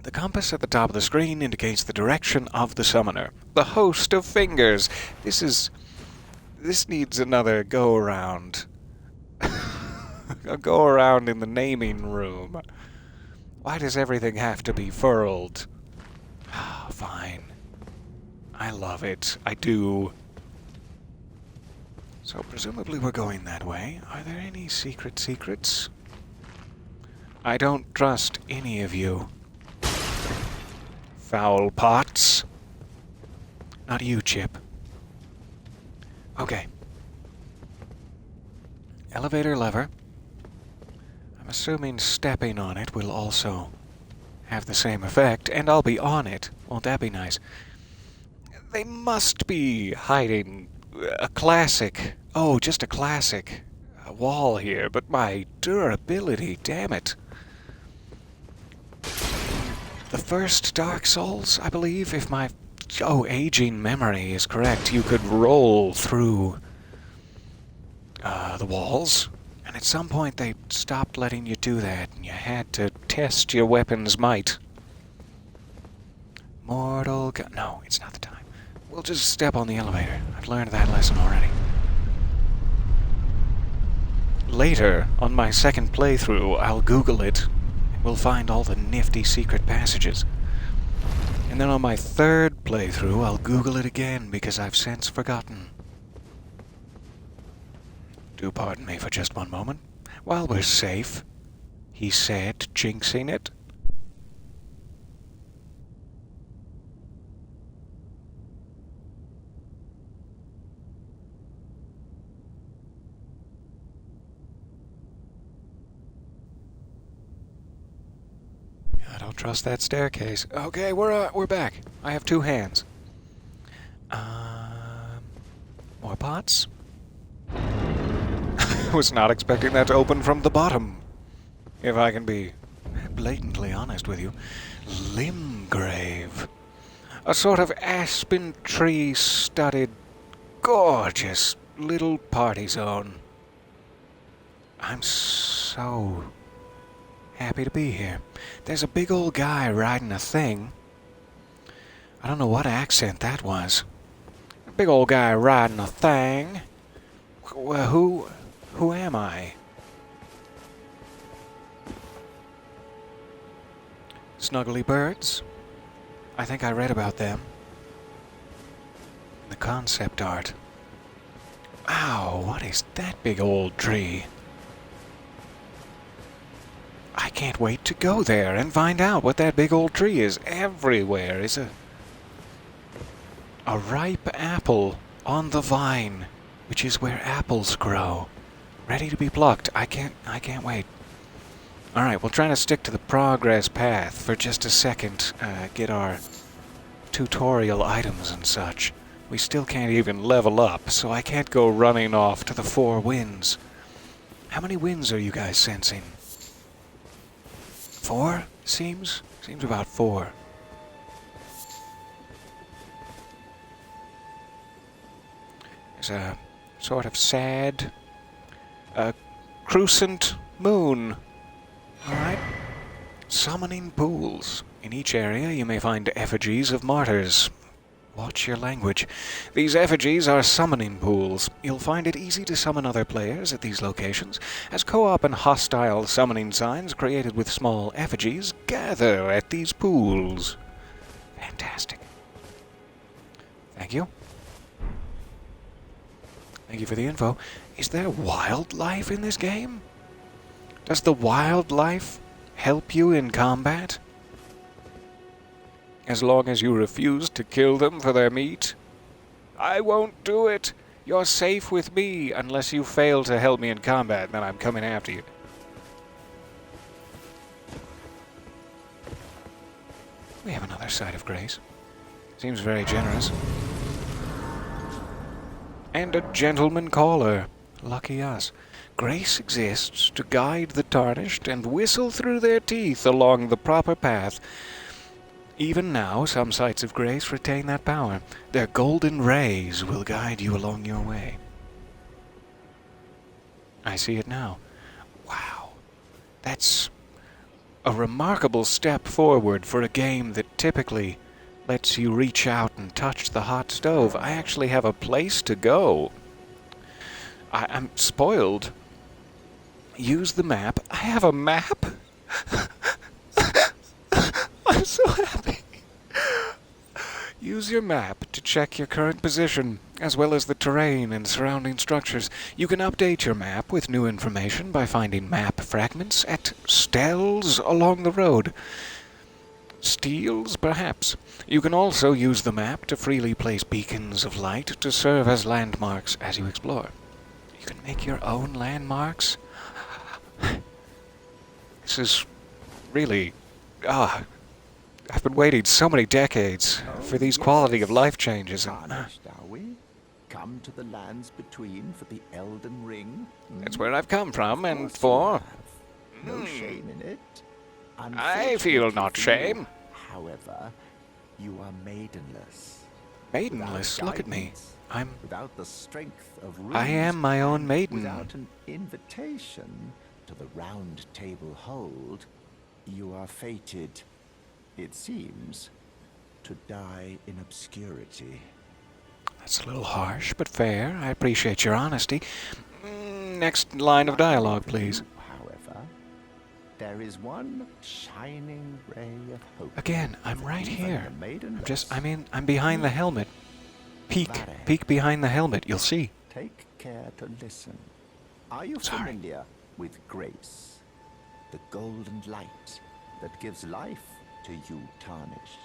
The compass at the top of the screen indicates the direction of the summoner. The host of fingers. This needs another go-around. A go-around in the naming room. Why does everything have to be furled? Fine. I love it. I do. So presumably we're going that way. Are there any secrets? I don't trust any of you. Foul pots. Not you, Chip. Okay. Elevator lever. I'm assuming stepping on it will also have the same effect, and I'll be on it. Won't that be nice? They must be hiding a classic, just a classic wall here, but my durability, damn it. The first Dark Souls, I believe, if my aging memory is correct, you could roll through the walls, and at some point they stopped letting you do that, and you had to test your weapon's might. No, it's not the time. We'll just step on the elevator. I've learned that lesson already. Later, on my second playthrough, I'll Google it. We'll find all the nifty secret passages. And then on my third playthrough, I'll Google it again because I've since forgotten. Do pardon me for just one moment. While we're safe, he said, jinxing it. I don't trust that staircase. Okay, we're back. I have 2 hands. More pots? I was not expecting that to open from the bottom. If I can be blatantly honest with you. Limgrave. A sort of aspen tree-studded, gorgeous little party zone. I'm so happy to be here. There's a big old guy riding a thing. I don't know what accent that was. A big old guy riding a thing. Who am I? Snuggly birds? I think I read about them. The concept art. Ow, what is that big old tree? I can't wait to go there and find out what that big old tree is. Everywhere is a ripe apple on the vine, which is where apples grow, ready to be plucked. I can't wait. All right, we'll try to stick to the progress path for just a second. Get our tutorial items and such. We still can't even level up, so I can't go running off to the 4 winds. How many winds are you guys sensing? 4? Seems about 4. There's a sort of sad, crescent moon. Alright. Summoning pools. In each area you may find effigies of martyrs. Watch your language. These effigies are summoning pools. You'll find it easy to summon other players at these locations, as co-op and hostile summoning signs created with small effigies gather at these pools. Fantastic. Thank you. Thank you for the info. Is there wildlife in this game? Does the wildlife help you in combat? As long as you refuse to kill them for their meat? I won't do it. You're safe with me unless you fail to help me in combat, then I'm coming after you. We have another side of grace. Seems very generous. And a gentleman caller. Lucky us. Grace exists to guide the tarnished and whistle through their teeth along the proper path. Even now, some sites of grace retain that power. Their golden rays will guide you along your way. I see it now. Wow. That's a remarkable step forward for a game that typically lets you reach out and touch the hot stove. I actually have a place to go. I'm spoiled. Use the map. I have a map? I'm so happy. Use your map to check your current position, as well as the terrain and surrounding structures. You can update your map with new information by finding map fragments at stels along the road. Steels, perhaps. You can also use the map to freely place beacons of light to serve as landmarks as you explore. You can make your own landmarks? This is really... I've been waiting so many decades for these quality of life changes. Tarnished, are we? Come to the lands between for the Elden Ring? That's where I've come from, and Of course for... you have. No shame in it. I feel not Unfortunately for you, shame. However, you are maidenless. Maidenless, Without look at me. guidance, I'm... without the strength of I runes, am my own and maiden. Without an invitation to the round table hold, you are fated, it seems, to die in obscurity. That's a little harsh, but fair. I appreciate your honesty. Next line of dialogue, please. However, there is one shining ray of hope. Again, I'm right Even here. the maiden I'm behind the helmet. Peek behind the helmet, you'll see. Take care to listen. Are you Sorry. familiar with grace? The golden light that gives life to you, Tarnished.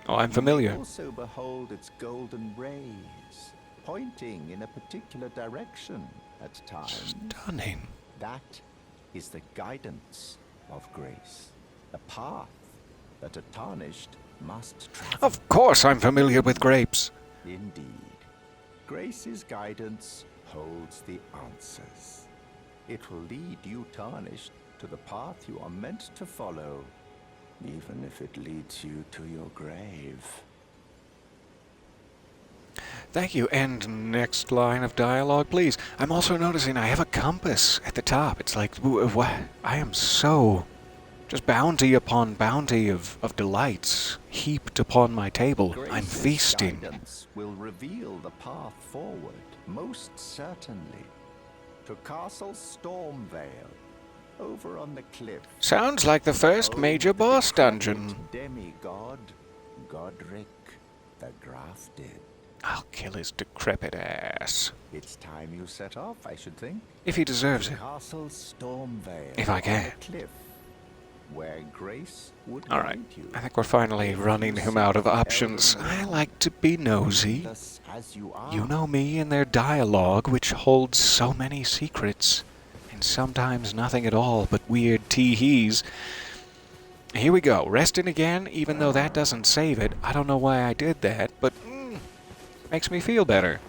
Oh, I'm You familiar. also behold its golden rays, pointing in a particular direction at times. Stunning. That is the guidance of grace, the path that a Tarnished must travel. Of course I'm familiar with grapes. Indeed. Grace's guidance holds the answers. It will lead you, Tarnished, to the path you are meant to follow, even if it leads you to your grave. Thank you. And next line of dialogue, please. I'm also noticing I have a compass at the top. It's like, what? I am so Just bounty upon bounty of delights heaped upon my table. I'm Grace's feasting. guidance will reveal the path forward, most certainly. To Castle Stormvale, over on the cliff. Sounds like the first major boss dungeon. Demigod, Godric the Grafted. I'll kill his decrepit ass. It's time you set off, I should think. If he deserves it. Castle Stormvale. If I on can. the cliff, where Grace would Alright, lead you. I think we're finally running him out of options. I like to be nosy. Thus as you are. You know me and their dialogue, which holds so many secrets. And sometimes nothing at all but weird tee-hees. Here we go, resting again, even though that doesn't save it. I don't know why I did that, but makes me feel better.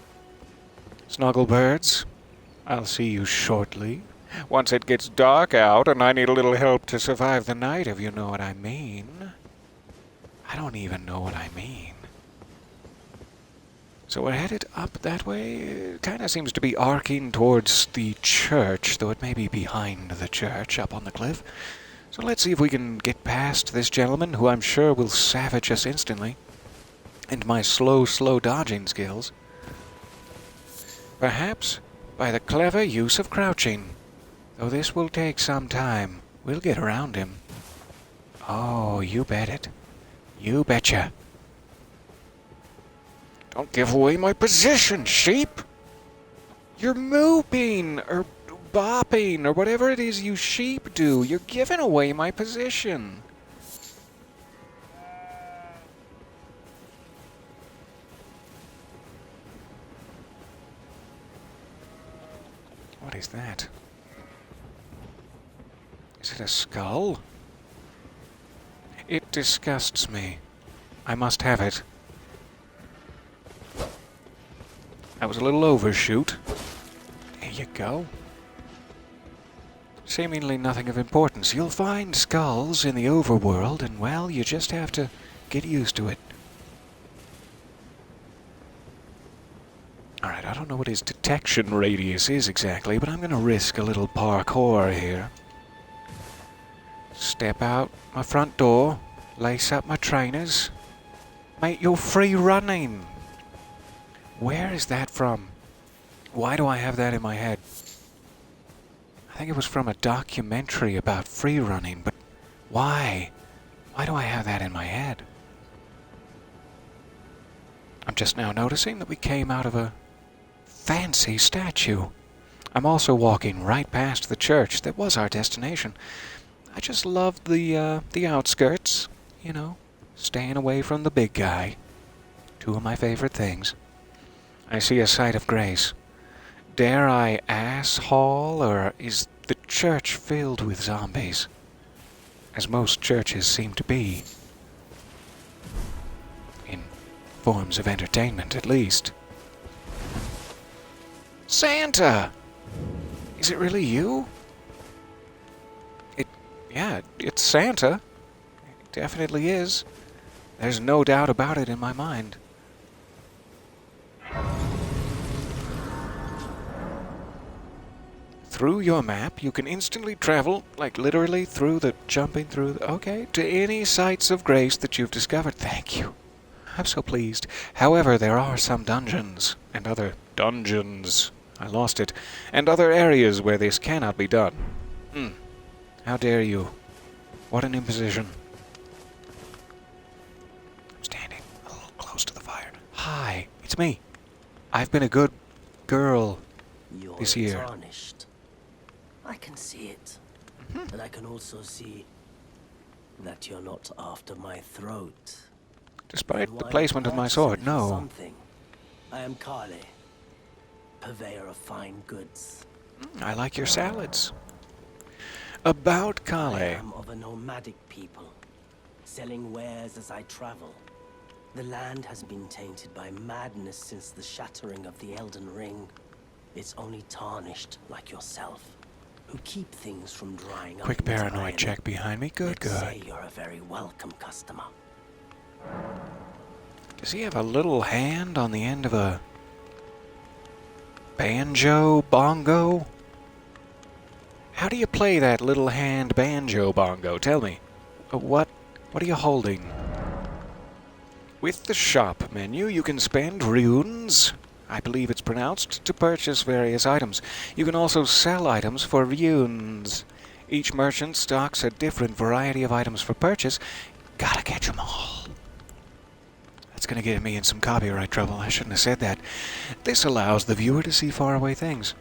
Snugglebirds, I'll see you shortly. Once it gets dark out and I need a little help to survive the night, if you know what I mean. I don't even know what I mean. So we're headed up that way. It kind of seems to be arcing towards the church, though it may be behind the church up on the cliff. So let's see if we can get past this gentleman, who I'm sure will savage us instantly. And my slow dodging skills. Perhaps by the clever use of crouching. Though this will take some time. We'll get around him. Oh, you bet it. You betcha. Don't give away my position, sheep! You're moving, or bopping, or whatever it is you sheep do. You're giving away my position. What is that? Is it a skull? It disgusts me. I must have it. That was a little overshoot. There you go. Seemingly nothing of importance. You'll find skulls in the overworld, and well, you just have to get used to it. Alright, I don't know what his detection radius is exactly, but I'm going to risk a little parkour here. Step out my front door, lace up my trainers. Mate, you're free running! Where is that from? Why do I have that in my head? I think it was from a documentary about free running, but why? Why do I have that in my head? I'm just now noticing that we came out of a fancy statue. I'm also walking right past the church that was our destination. I just love the outskirts, you know, staying away from the big guy. Two of my favorite things. I see a sight of grace. Dare I ass-haul, or is the church filled with zombies? As most churches seem to be. In forms of entertainment, at least. Santa! Is it really you? Yeah, it's Santa. It definitely is. There's no doubt about it in my mind. Through your map, you can instantly travel, like literally through the jumping through the, okay, to any sites of grace that you've discovered. Thank you. I'm so pleased. However, there are some dungeons, and other dungeons. I lost it. And other areas where this cannot be done. How dare you? What an imposition. I'm standing a little close to the fire. Hi, it's me. I've been a good girl this year. Tarnished. I can see it. And I can also see that you're not after my throat. Despite And the while placement of my sword, purchasing no. Something, I am Kale, purveyor of fine goods. I like your salads. About I Kale. am of a nomadic people, selling wares as I travel. The land has been tainted by madness since the shattering of the Elden Ring. It's only tarnished like yourself, who keep things from drying up. Quick in paranoid time. check behind me. Good, Let's good. say you're a very welcome customer. Does he have a little hand on the end of a banjo bongo? How do you play that little hand banjo bongo? Tell me. What are you holding? With the shop menu, you can spend runes, I believe it's pronounced, to purchase various items. You can also sell items for runes. Each merchant stocks a different variety of items for purchase. Gotta catch 'em all. That's gonna get me in some copyright trouble. I shouldn't have said that. This allows the viewer to see faraway things.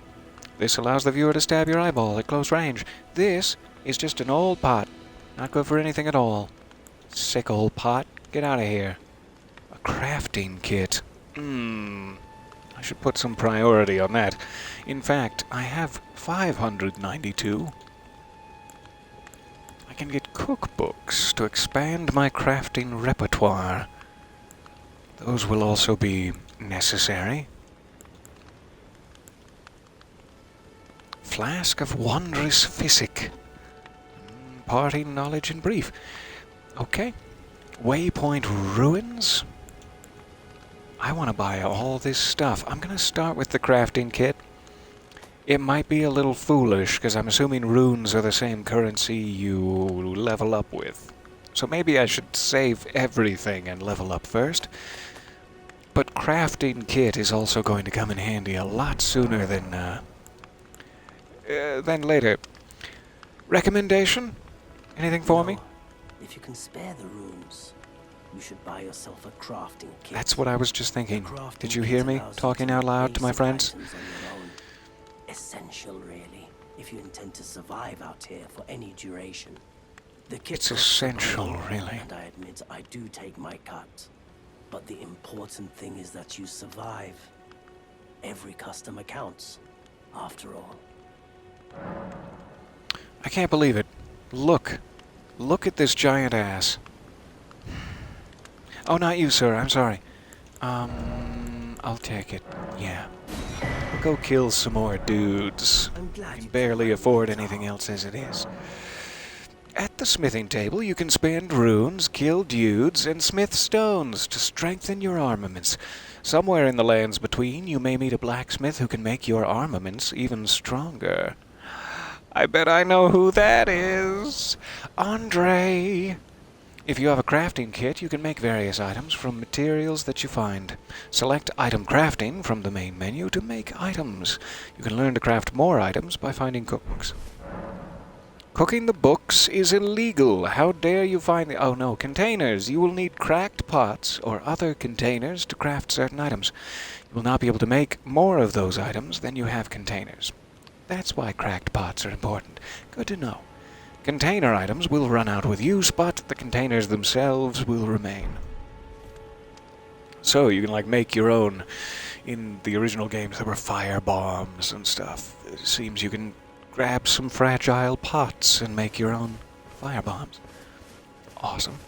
This allows the viewer to stab your eyeball at close range. This is just an old pot. Not good for anything at all. Sick old pot. Get out of here. A crafting kit. I should put some priority on that. In fact, I have 592. I can get cookbooks to expand my crafting repertoire. Those will also be necessary. Flask of wondrous physic. Party knowledge in brief. Okay. Waypoint ruins. I want to buy all this stuff. I'm going to start with the crafting kit. It might be a little foolish, because I'm assuming runes are the same currency you level up with. So maybe I should save everything and level up first. But crafting kit is also going to come in handy a lot sooner than later. Recommendation? Anything for me? If you can spare the runes, you should buy yourself a crafting kit. That's what I was just thinking. Did you hear me talking out loud to my friends? Essential, really, if you intend to survive out here for any duration. The kit It's costs essential, money, really. And I admit I do take my cut. But the important thing is that you survive. Every customer counts, after all. I can't believe it. Look. Look at this giant ass. Oh, not you, sir. I'm sorry. I'll take it. Yeah. We'll go kill some more dudes. I'm glad I can you barely provided afford the anything tar. else as it is. At the smithing table, you can spend runes, kill dudes, and smith stones to strengthen your armaments. Somewhere in the lands between, you may meet a blacksmith who can make your armaments even stronger. I bet I know who that is. Andre. If you have a crafting kit, you can make various items from materials that you find. Select Item Crafting from the main menu to make items. You can learn to craft more items by finding cookbooks. Cooking the books is illegal. How dare you find the... Oh no, containers. You will need cracked pots or other containers to craft certain items. You will not be able to make more of those items than you have containers. That's why cracked pots are important. Good to know. Container items will run out with use, but the containers themselves will remain. So you can, like, make your own. In the original games, there were fire bombs and stuff. It seems you can grab some fragile pots and make your own fire bombs. Awesome.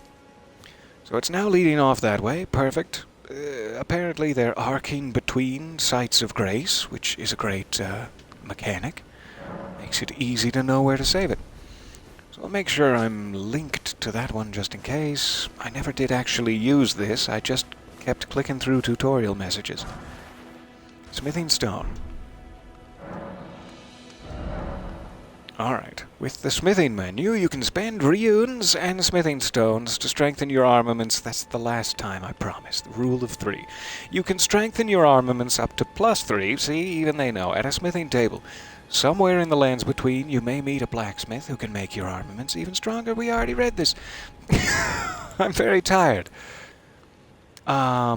So it's now leading off that way. Perfect. Apparently they're arcing between sites of grace, which is a great mechanic. Makes it easy to know where to save it. So I'll make sure I'm linked to that one just in case. I never did actually use this. I just kept clicking through tutorial messages. Smithing stone. Alright, with the smithing menu, you can spend runes and smithing stones to strengthen your armaments. That's the last time, I promise. The rule of 3. You can strengthen your armaments up to +3, see, even they know, at a smithing table. Somewhere in the lands between, you may meet a blacksmith who can make your armaments even stronger. We already read this. I'm very tired. I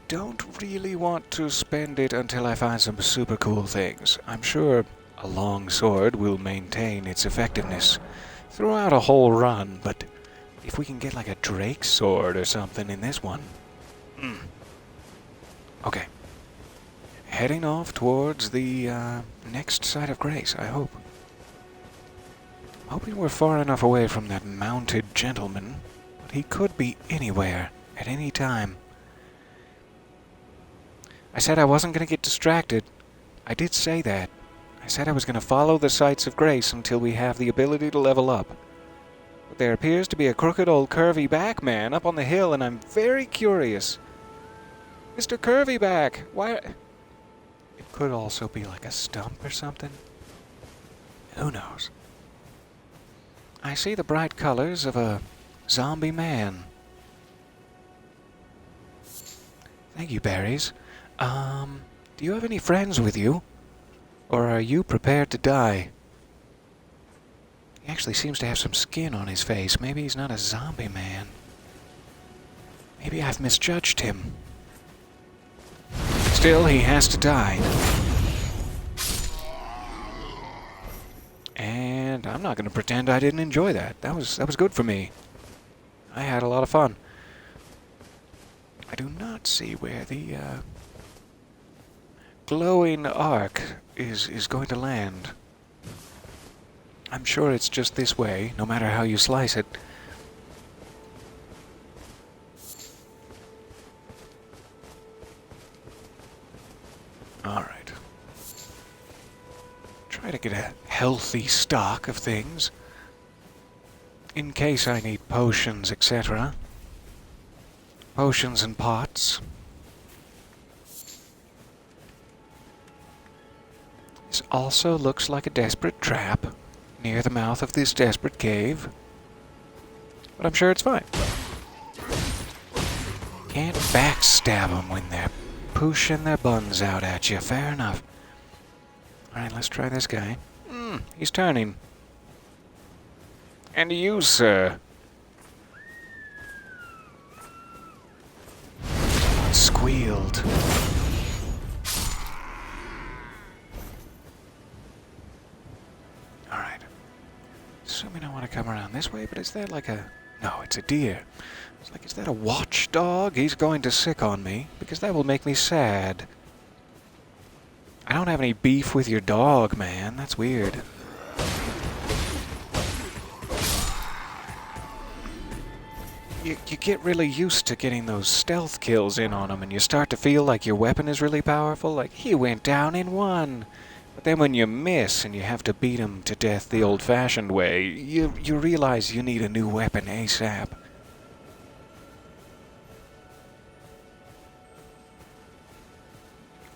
don't really want to spend it until I find some super cool things. I'm sure a long sword will maintain its effectiveness throughout a whole run, but if we can get like a Drake's sword or something in this one... Okay. Heading off towards the next site of grace, I hope. Hoping we're far enough away from that mounted gentleman, but he could be anywhere, at any time. I said I wasn't going to get distracted. I did say that. I said I was going to follow the sights of grace until we have the ability to level up. But there appears to be a crooked old curvy back man up on the hill, and I'm very curious. Mr. Curvy Back, why... It could also be like a stump or something. Who knows? I see the bright colors of a zombie man. Thank you, berries. Do you have any friends with you? Or are you prepared to die? He actually seems to have some skin on his face. Maybe he's not a zombie man. Maybe I've misjudged him. Still, he has to die. And I'm not going to pretend I didn't enjoy that. That was good for me. I had a lot of fun. I do not see where the glowing arc is going to land. I'm sure it's just this way, no matter how you slice it. Alright. Try to get a healthy stock of things, in case I need potions, etc. Potions and pots. This also looks like a desperate trap near the mouth of this desperate cave. But I'm sure it's fine. Can't backstab them when they're pushing their buns out at you. Fair enough. Alright, let's try this guy. He's turning. And you, sir. Squealed. Alright. Assuming I want to come around this way, but is that like a... No, it's a deer. It's like, is that a watchdog? He's going to sick on me, because that will make me sad. I don't have any beef with your dog, man. That's weird. You get really used to getting those stealth kills in on him, and you start to feel like your weapon is really powerful. Like, he went down in one. But then when you miss and you have to beat him to death the old-fashioned way, you realize you need a new weapon ASAP.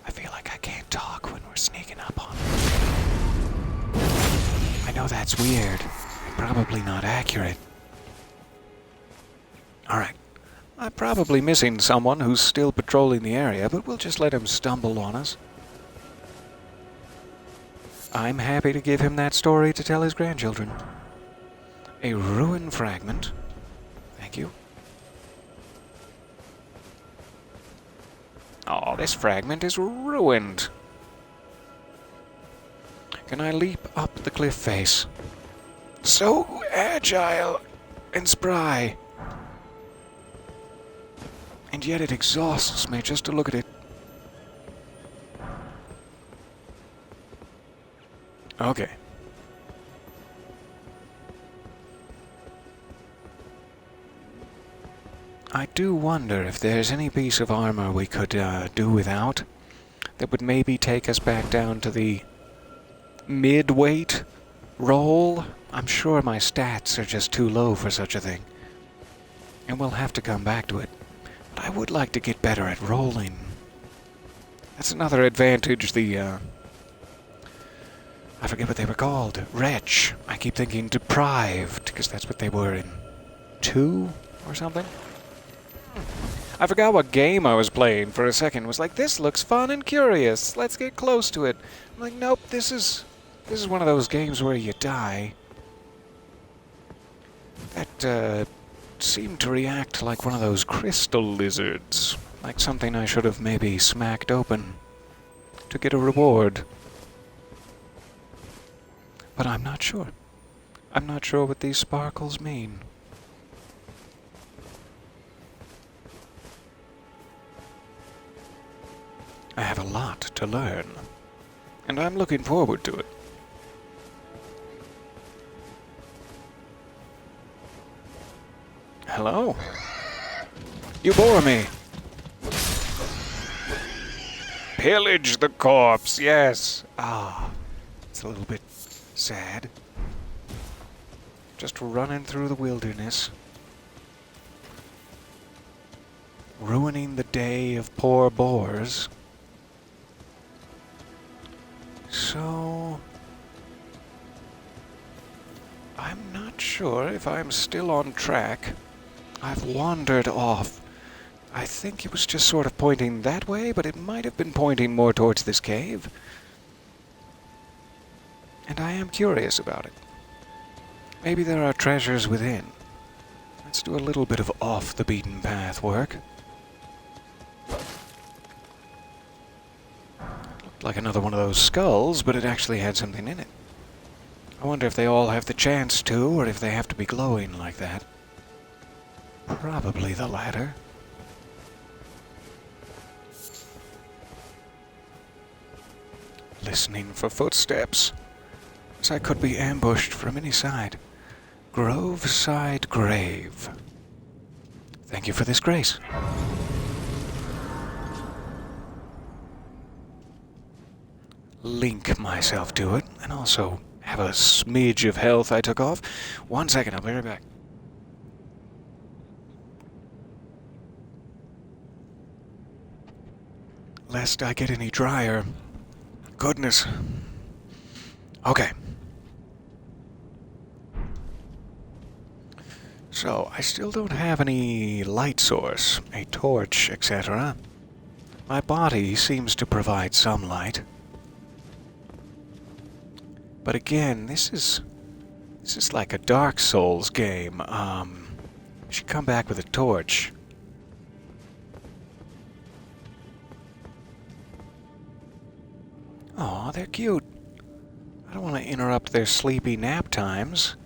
I feel like I can't talk when we're sneaking up on him. I know that's weird, and probably not accurate. Alright, I'm probably missing someone who's still patrolling the area, but we'll just let him stumble on us. I'm happy to give him that story to tell his grandchildren. A ruin fragment. Thank you. Oh, this fragment is ruined. Can I leap up the cliff face? So agile and spry. And yet it exhausts me just to look at it. Okay. I do wonder if there's any piece of armor we could do without that would maybe take us back down to the mid-weight roll. I'm sure my stats are just too low for such a thing. And we'll have to come back to it. But I would like to get better at rolling. That's another advantage the, I forget what they were called. Wretch. I keep thinking deprived, because that's what they were in 2 or something. I forgot what game I was playing for a second. It was like, this looks fun and curious. Let's get close to it. I'm like, nope, this is one of those games where you die. That seemed to react like one of those crystal lizards. Like something I should have maybe smacked open to get a reward. But I'm not sure. I'm not sure what these sparkles mean. I have a lot to learn, and I'm looking forward to it. Hello? You bore me. Pillage the corpse, yes. Ah, it's a little bit sad. Just running through the wilderness. Ruining the day of poor boars. So, sure if I'm still on track. I've wandered off. I think it was just sort of pointing that way, but it might have been pointing more towards this cave. And I am curious about it. Maybe there are treasures within. Let's do a little bit of off-the-beaten-path work. Looked like another one of those skulls, but it actually had something in it. I wonder if they all have the chance to, or if they have to be glowing like that. Probably the latter. Listening for footsteps, as I could be ambushed from any side. Groveside Grave. Thank you for this grace. Link myself to it, and also have a smidge of health I took off. 1 second, I'll be right back. Lest I get any drier. Goodness. Okay. So, I still don't have any light source, a torch, etc. My body seems to provide some light. But again, this is like a Dark Souls game. I should come back with a torch. Aw, they're cute. I don't want to interrupt their sleepy nap times.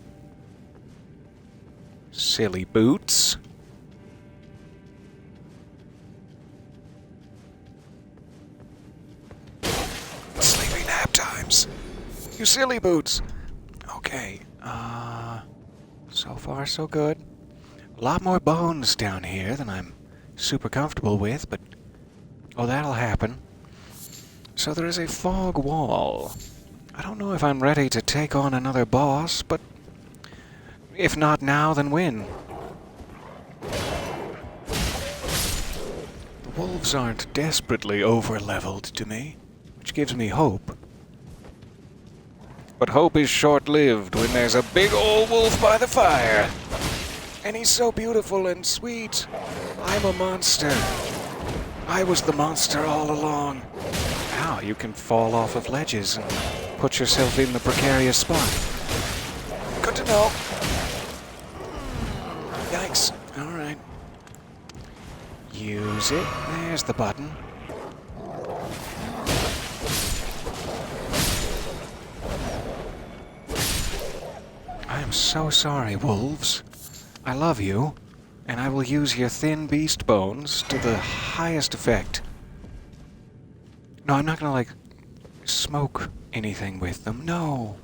Silly boots. Sleepy nap times. You silly boots. Okay, so far so good. A lot more bones down here than I'm super comfortable with, but... oh, that'll happen. So there is a fog wall. I don't know if I'm ready to take on another boss, but... if not now, then when? The wolves aren't desperately over-leveled to me, which gives me hope. But hope is short-lived when there's a big old wolf by the fire. And he's so beautiful and sweet. I'm a monster. I was the monster all along. Ow, you can fall off of ledges and put yourself in the precarious spot. Good to know. Yikes. Alright. Use it. There's the button. I am so sorry, wolves. I love you, and I will use your thin beast bones to the highest effect. No, I'm not gonna, like, smoke anything with them. No!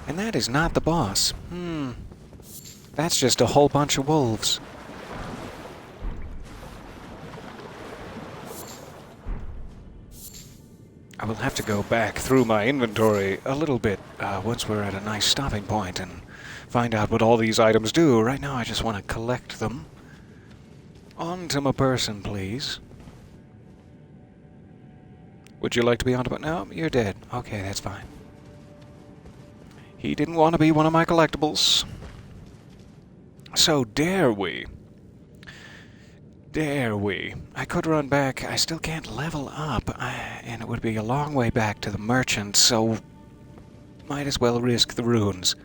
And that is not the boss. That's just a whole bunch of wolves. I will have to go back through my inventory a little bit once we're at a nice stopping point and find out what all these items do. Right now I just want to collect them. On to my person, please. Would you like to be on to... no, you're dead. Okay, that's fine. He didn't want to be one of my collectibles. So, dare we? Dare we? I could run back. I still can't level up, and it would be a long way back to the merchant, so might as well risk the runes.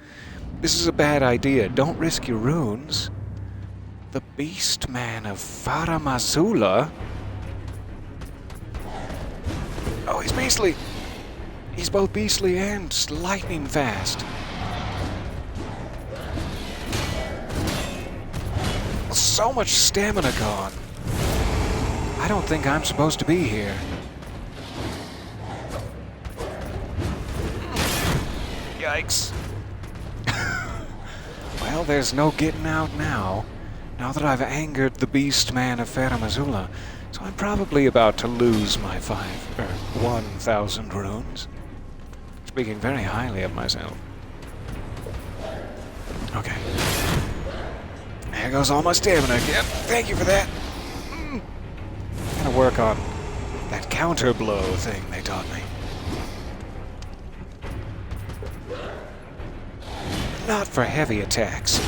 This is a bad idea. Don't risk your runes. The Beast Man of Faramazula? Oh, he's beastly! He's both beastly and lightning fast. So much stamina gone. I don't think I'm supposed to be here. Yikes. Well, there's no getting out now. Now that I've angered the Beast Man of Faramazula, so I'm probably about to lose my 1,000 runes. Speaking very highly of myself. Okay. There goes all my stamina again. Thank you for that. Gotta work on That counter blow thing they taught me. Not for heavy attacks.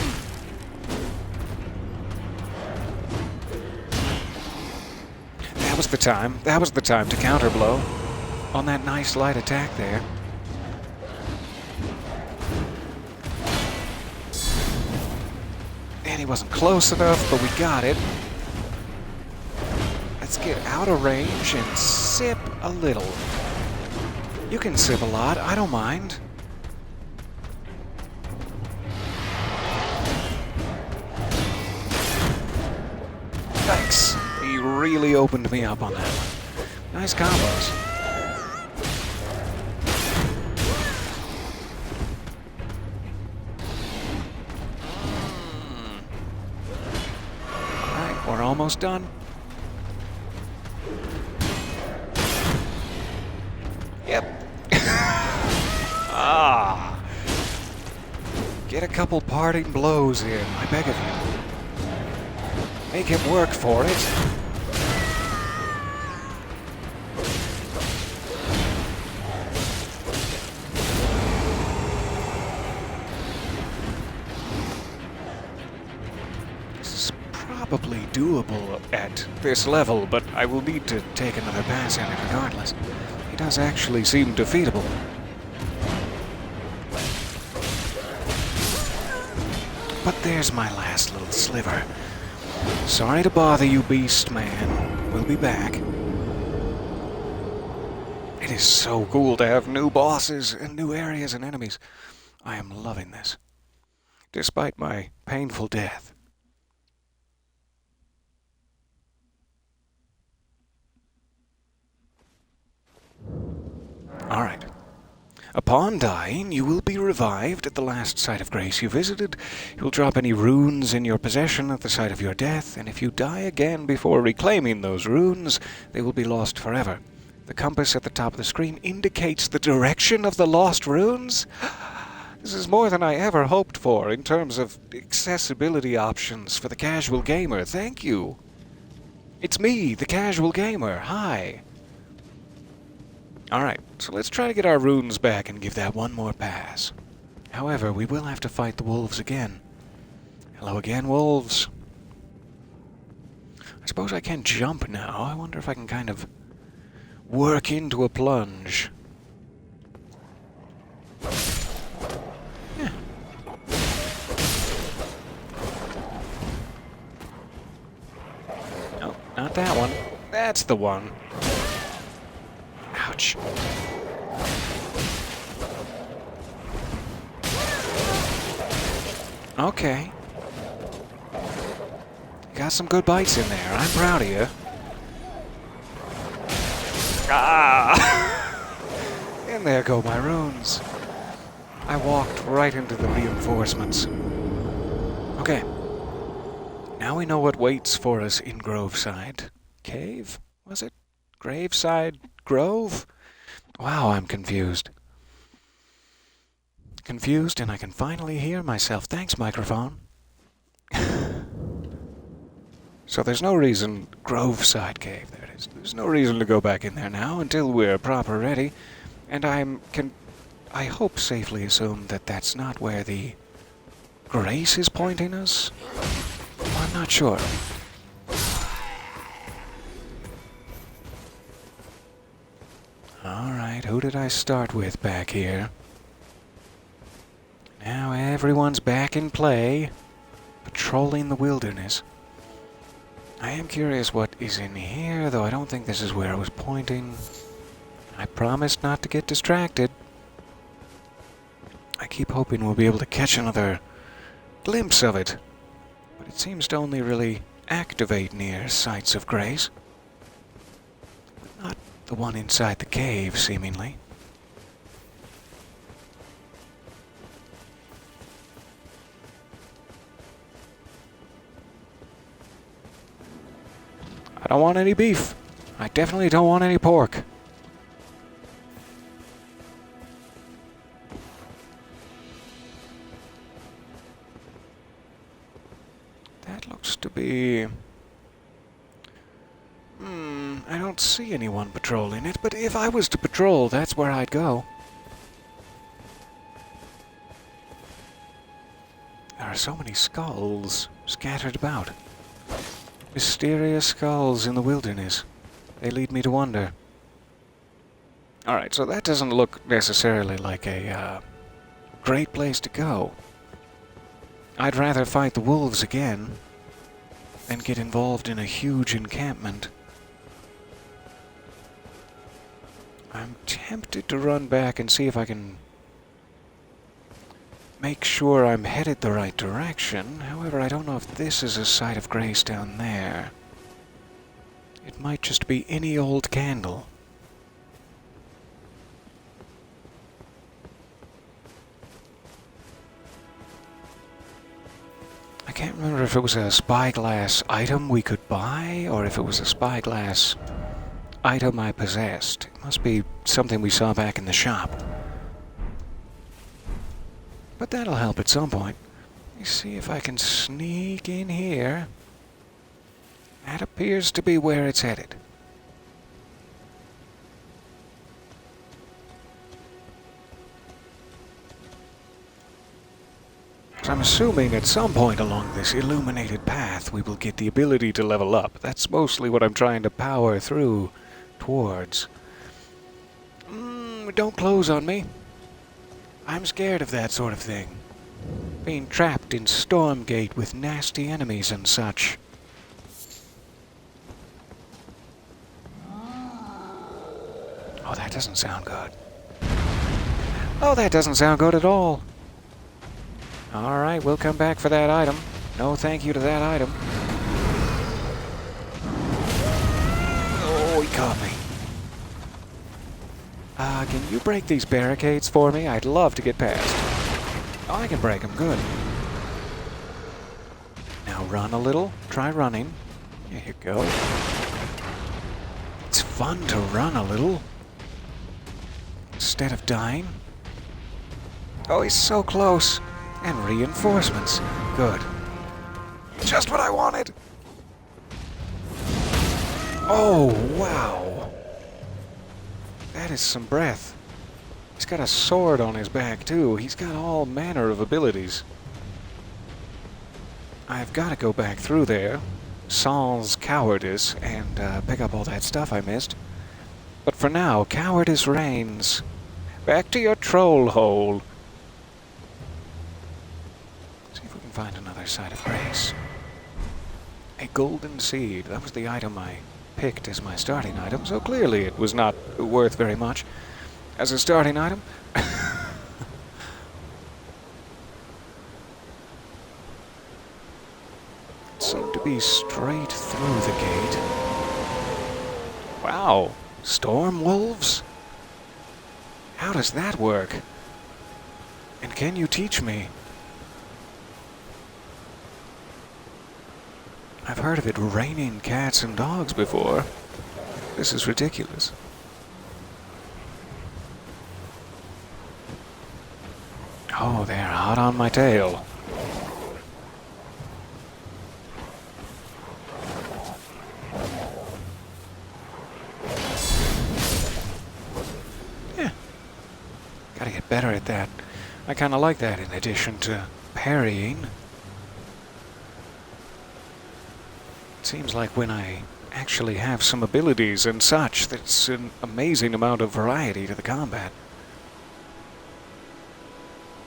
That was the time. That was the time to counter blow on that nice light attack there. And he wasn't close enough, but we got it. Let's get out of range and sip a little. You can sip a lot, I don't mind. Thanks. He really opened me up on that one. Nice combos. Alright, we're almost done. Yep. Ah. Get a couple parting blows in, I beg of you. Make him work for it. This is probably doable at this level, but I will need to take another pass at it regardless. He does actually seem defeatable. But there's my last little sliver. Sorry to bother you, beast man. We'll be back. It is so cool to have new bosses and new areas and enemies. I am loving this, despite my painful death. All right. Upon dying, you will be revived at the last site of grace you visited. You will drop any runes in your possession at the site of your death, and if you die again before reclaiming those runes, they will be lost forever. The compass at the top of the screen indicates the direction of the lost runes. This is more than I ever hoped for in terms of accessibility options for the casual gamer. Thank you. It's me, the casual gamer. Hi. Alright, so let's try to get our runes back and give that one more pass. However, we will have to fight the wolves again. Hello again, wolves. I suppose I can jump now. I wonder if I can kind of work into a plunge. Yeah. No, not that one. That's the one. Ouch. Okay. Got some good bites in there. I'm proud of you. Ah! And there go my runes. I walked right into the reinforcements. Okay. Now we know what waits for us in Groveside. Cave? Was it? Graveside Grove? Wow, I'm confused. Confused, and I can finally hear myself. Thanks, microphone. So there's no reason... Groveside Cave, there it is. There's no reason to go back in there now until we're proper ready. And I hope safely assume that that's not where the grace is pointing us. I'm not sure. Alright, who did I start with back here? Now everyone's back in play, patrolling the wilderness. I am curious what is in here, though I don't think this is where I was pointing. I promised not to get distracted. I keep hoping we'll be able to catch another glimpse of it, but it seems to only really activate near sites of grace. Not the one inside the cave, seemingly. I don't want any beef. I definitely don't want any pork. That looks to be... I don't don't see anyone patrolling it, but if I was to patrol, that's where I'd go. There are so many skulls scattered about. Mysterious skulls in the wilderness. They lead me to wonder. Alright, so that doesn't look necessarily like a great place to go. I'd rather fight the wolves again than get involved in a huge encampment. I'm tempted to run back and see if I can make sure I'm headed the right direction. However, I don't know if this is a site of grace down there. It might just be any old candle. I can't remember if it was a spyglass item we could buy, or if it was a spyglass item I possessed. It must be something we saw back in the shop. But that'll help at some point. Let me see if I can sneak in here. That appears to be where it's headed. So I'm assuming at some point along this illuminated path we will get the ability to level up. That's mostly what I'm trying to power through towards. Don't close on me. I'm scared of that sort of thing. Being trapped in Stormgate with nasty enemies and such. Oh, that doesn't sound good. Oh, that doesn't sound good at all. Alright, we'll come back for that item. No thank you to that item. Oh, he caught me. Can you break these barricades for me? I'd love to get past. Oh, I can break them. Good. Now run a little. Try running. There you go. It's fun to run a little. Instead of dying. Oh, he's so close. And reinforcements. Good. Just what I wanted. Oh, wow. That is some breath. He's got a sword on his back, too. He's got all manner of abilities. I've got to go back through there. Sans cowardice and pick up all that stuff I missed. But for now, cowardice reigns. Back to your troll hole. See if we can find another site of grace. A golden seed. That was the item I picked as my starting item, so clearly it was not worth very much as a starting item. It seemed to be straight through the gate. Wow, storm wolves? How does that work? And can you teach me? I've heard of it raining cats and dogs before. This is ridiculous. Oh, they're hot on my tail. Yeah. Gotta get better at that. I kinda like that in addition to parrying. It seems like when I actually have some abilities and such, that's an amazing amount of variety to the combat.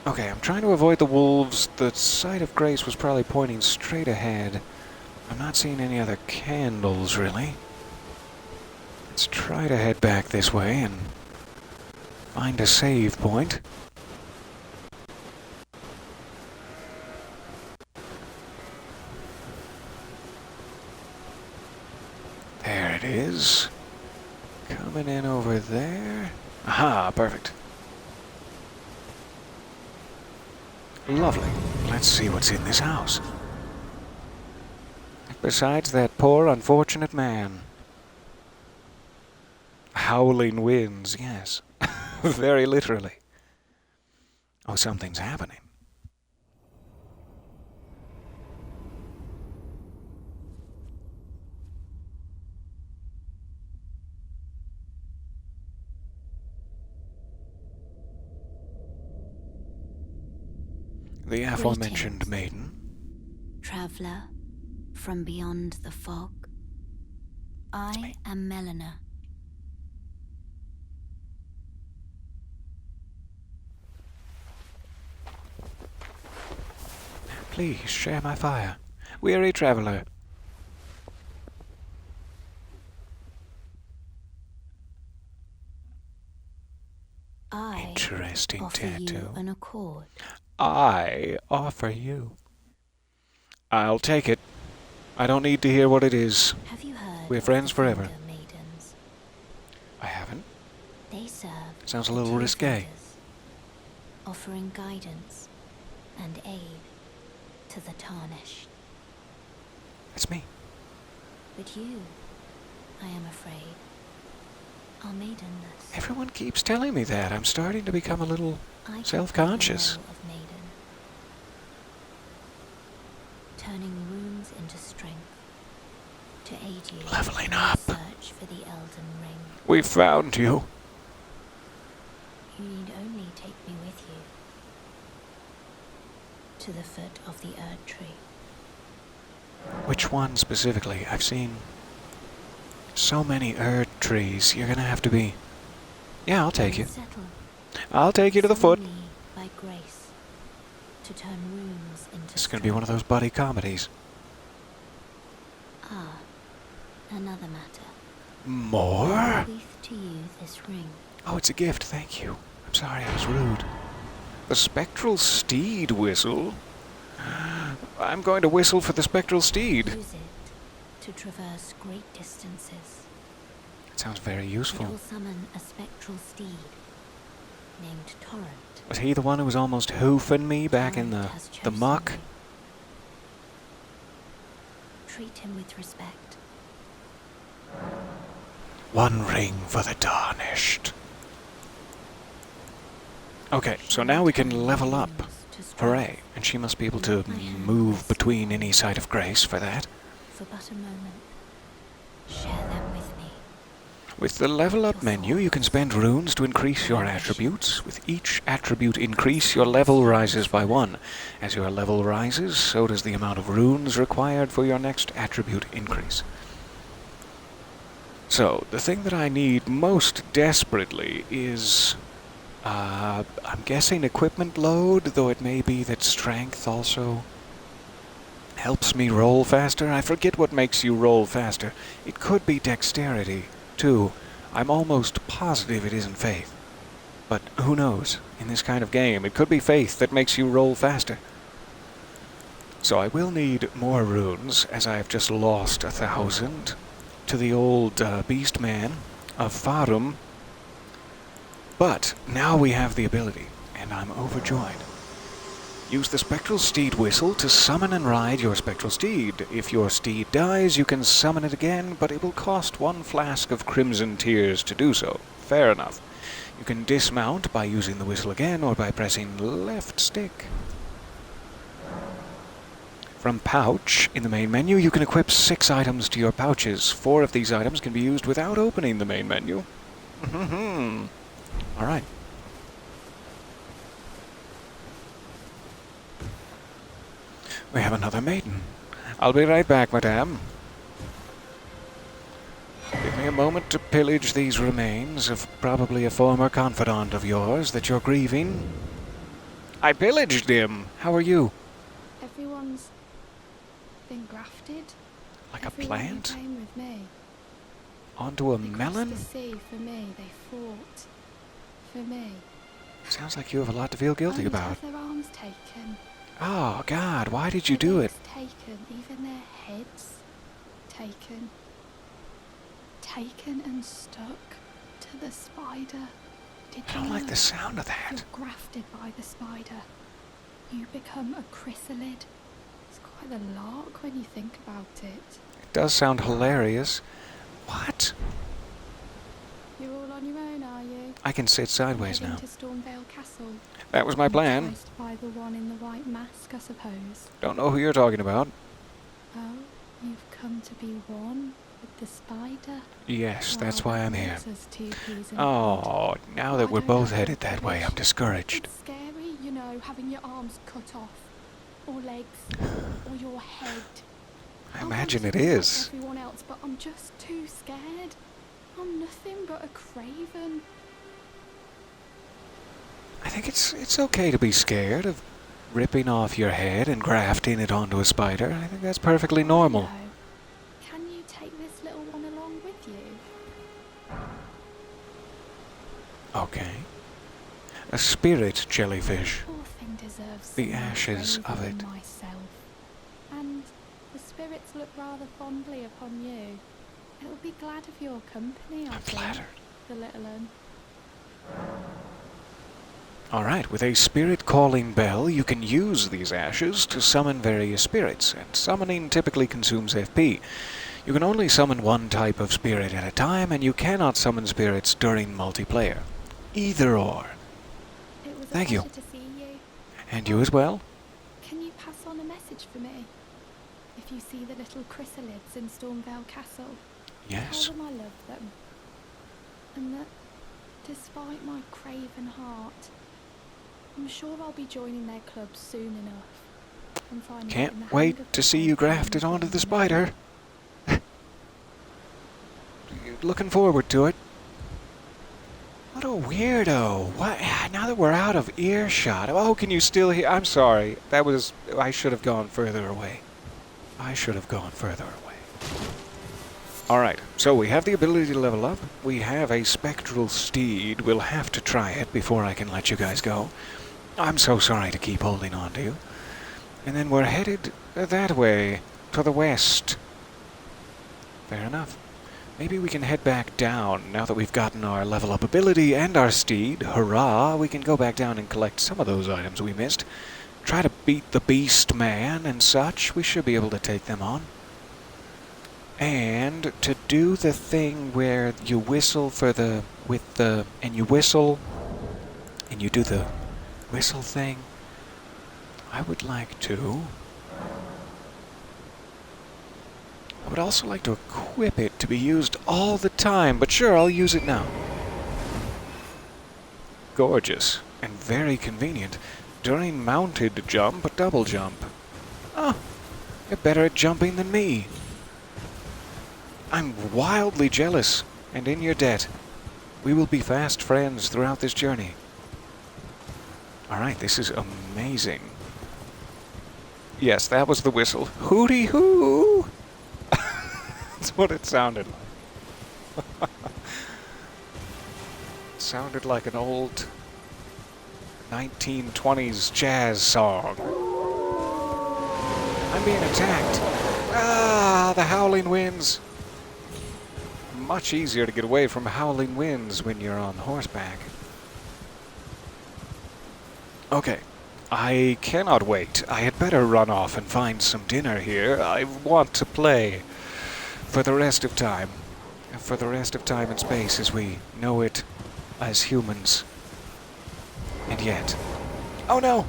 Okay, I'm trying to avoid the wolves. The site of grace was probably pointing straight ahead. I'm not seeing any other candles, really. Let's try to head back this way and find a save point. There it is. Coming in over there. Aha, perfect. Lovely. Let's see what's in this house. Besides that poor, unfortunate man. Howling winds, yes. Very literally. Oh, something's happening. The aforementioned Greetings, maiden. traveler from beyond the fog. I am Melina. Please share my fire. Weary traveler. I Interesting offer you tattoo. an accord. I offer you. I'll take it. I don't need to hear what it is. Have you heard We're of friends the forever. Finger Maidens? I haven't. They serve Sounds a the little two risque. fingers, offering guidance and aid to the Tarnished. That's me. But you, I am afraid, are maidenless. Everyone keeps telling me that. I'm starting to become a little I can self-conscious. play the role of maiden, turning runes into strength to aid you Leveling in your up. search for the Elden Ring. We found you. You need only take me with you to the foot of the Erd Tree. Which one specifically? I've seen so many Erd trees. You're gonna have to be... Yeah, I'll take you. Settle I'll take you to the foot. solely by grace to turn runes into This is gonna be one of those buddy comedies. Ah, another matter. I More? bequeath to you this ring. Oh, it's a gift. Thank you. I'm sorry I was rude. The spectral steed whistle? I'm going to whistle for the spectral steed. Use it to traverse great distances. It sounds very It useful. will summon a spectral steed named Torrent. Was he the one who was almost hoofing me back in Torrent the has chosen muck? you. Treat him with respect. One ring for the Tarnished. Okay, so now we can level up. Hooray. And she must be able to move between any side of grace for that. For but a moment, share them with me. With the level up menu, you can spend runes to increase your attributes. With each attribute increase, your level rises by 1. As your level rises, so does the amount of runes required for your next attribute increase. So, the thing that I need most desperately is... I'm guessing equipment load, though it may be that strength also helps me roll faster. I forget what makes you roll faster. It could be dexterity, too. I'm almost positive it isn't faith. But who knows? In this kind of game, it could be faith that makes you roll faster. So I will need more runes, as I have just lost 1,000 to the old beast man of Farum. But now we have the ability, and I'm overjoyed. Use the spectral steed whistle to summon and ride your spectral steed. If your steed dies, you can summon it again, but it will cost 1 flask of crimson tears to do so. Fair enough. You can dismount by using the whistle again or by pressing left stick. From pouch, in the main menu, you can equip 6 items to your pouches. 4 of these items can be used without opening the main menu. Alright. We have another maiden. I'll be right back, madame. Give me a moment to pillage these remains of probably a former confidant of yours that you're grieving. I pillaged him. How are you? Everyone's been grafted. Like a Everyone who plant? came with me. Onto a They melon? crossed the sea for me. They fought for me. Sounds like you have a lot to feel guilty Only to about. have their arms taken. Oh, God, why did you Their do it? legs taken. Even their heads taken. Taken and stuck to the spider. Did I you don't like know? the sound of You're that. grafted by the spider. You become a chrysalid. It's quite a lark when you think about it. It does sound hilarious. What? You're all on your own, are you? I can sit sideways Heading now. to Stormvale Castle. That was my plan. Enticed by the one in the white mask, I suppose. Don't know who you're talking about. Oh, you've come to be one with the spider? Yes, that's Well, why that I'm here. makes us two peas in a pod. Oh, now that I we're don't both have headed the that way, I'm courage. discouraged. It's scary, you know. know, having your arms cut off, or legs, or your head. I want imagine to it be like is. everyone else, but I'm just too scared. I'm nothing but a craven. I think it's okay to be scared of ripping off your head and grafting it onto a spider. I think that's perfectly normal. No. Can you take this little one along with you? Okay. A spirit jellyfish. Poor thing deserves The someone ashes braver of than it. myself. And the spirits look rather fondly upon you. It'll be glad of your company, I I'm think, flattered. the little one. Alright, with a spirit calling bell, you can use these ashes to summon various spirits, and summoning typically consumes FP. You can only summon one type of spirit at a time, and you cannot summon spirits during multiplayer. Either or. It was a Thank you. pleasure to see you. And you as well? Can you pass on a message for me? If you see the little chrysalids in Stormvale Castle, Yes. tell them I love them. And that, despite my craven heart, I'm sure I'll be joining their club soon enough. And finally getting the Can't hang wait of to the see whole you thing grafted onto the again. spider. Looking forward to it. What a weirdo. What? Now that we're out of earshot. Oh, can you still hear? I'm sorry. I should have gone further away. Alright, so we have the ability to level up. We have a spectral steed. We'll have to try it before I can let you guys go. I'm so sorry to keep holding on to you. And then we're headed that way, to the west. Fair enough. Maybe we can head back down now that we've gotten our level up ability and our steed. Hurrah! We can go back down and collect some of those items we missed. Try to beat the beast man and such. We should be able to take them on. And to do the thing where you whistle and you whistle and you do the whistle thing, I would also like to equip it to be used all the time, but sure, I'll use it now. Gorgeous and very convenient. During mounted jump, double jump. Oh, you're better at jumping than me. I'm wildly jealous and in your debt. We will be fast friends throughout this journey. Alright, this is amazing. Yes, that was the whistle. Hooty hoo! That's what it sounded like. It sounded like an old 1920s jazz song. I'm being attacked. Ah, the howling winds. Much easier to get away from howling winds when you're on horseback. Okay, I cannot wait. I had better run off and find some dinner here. I want to play for the rest of time. For the rest of time and space as we know it as humans. And yet... Oh no!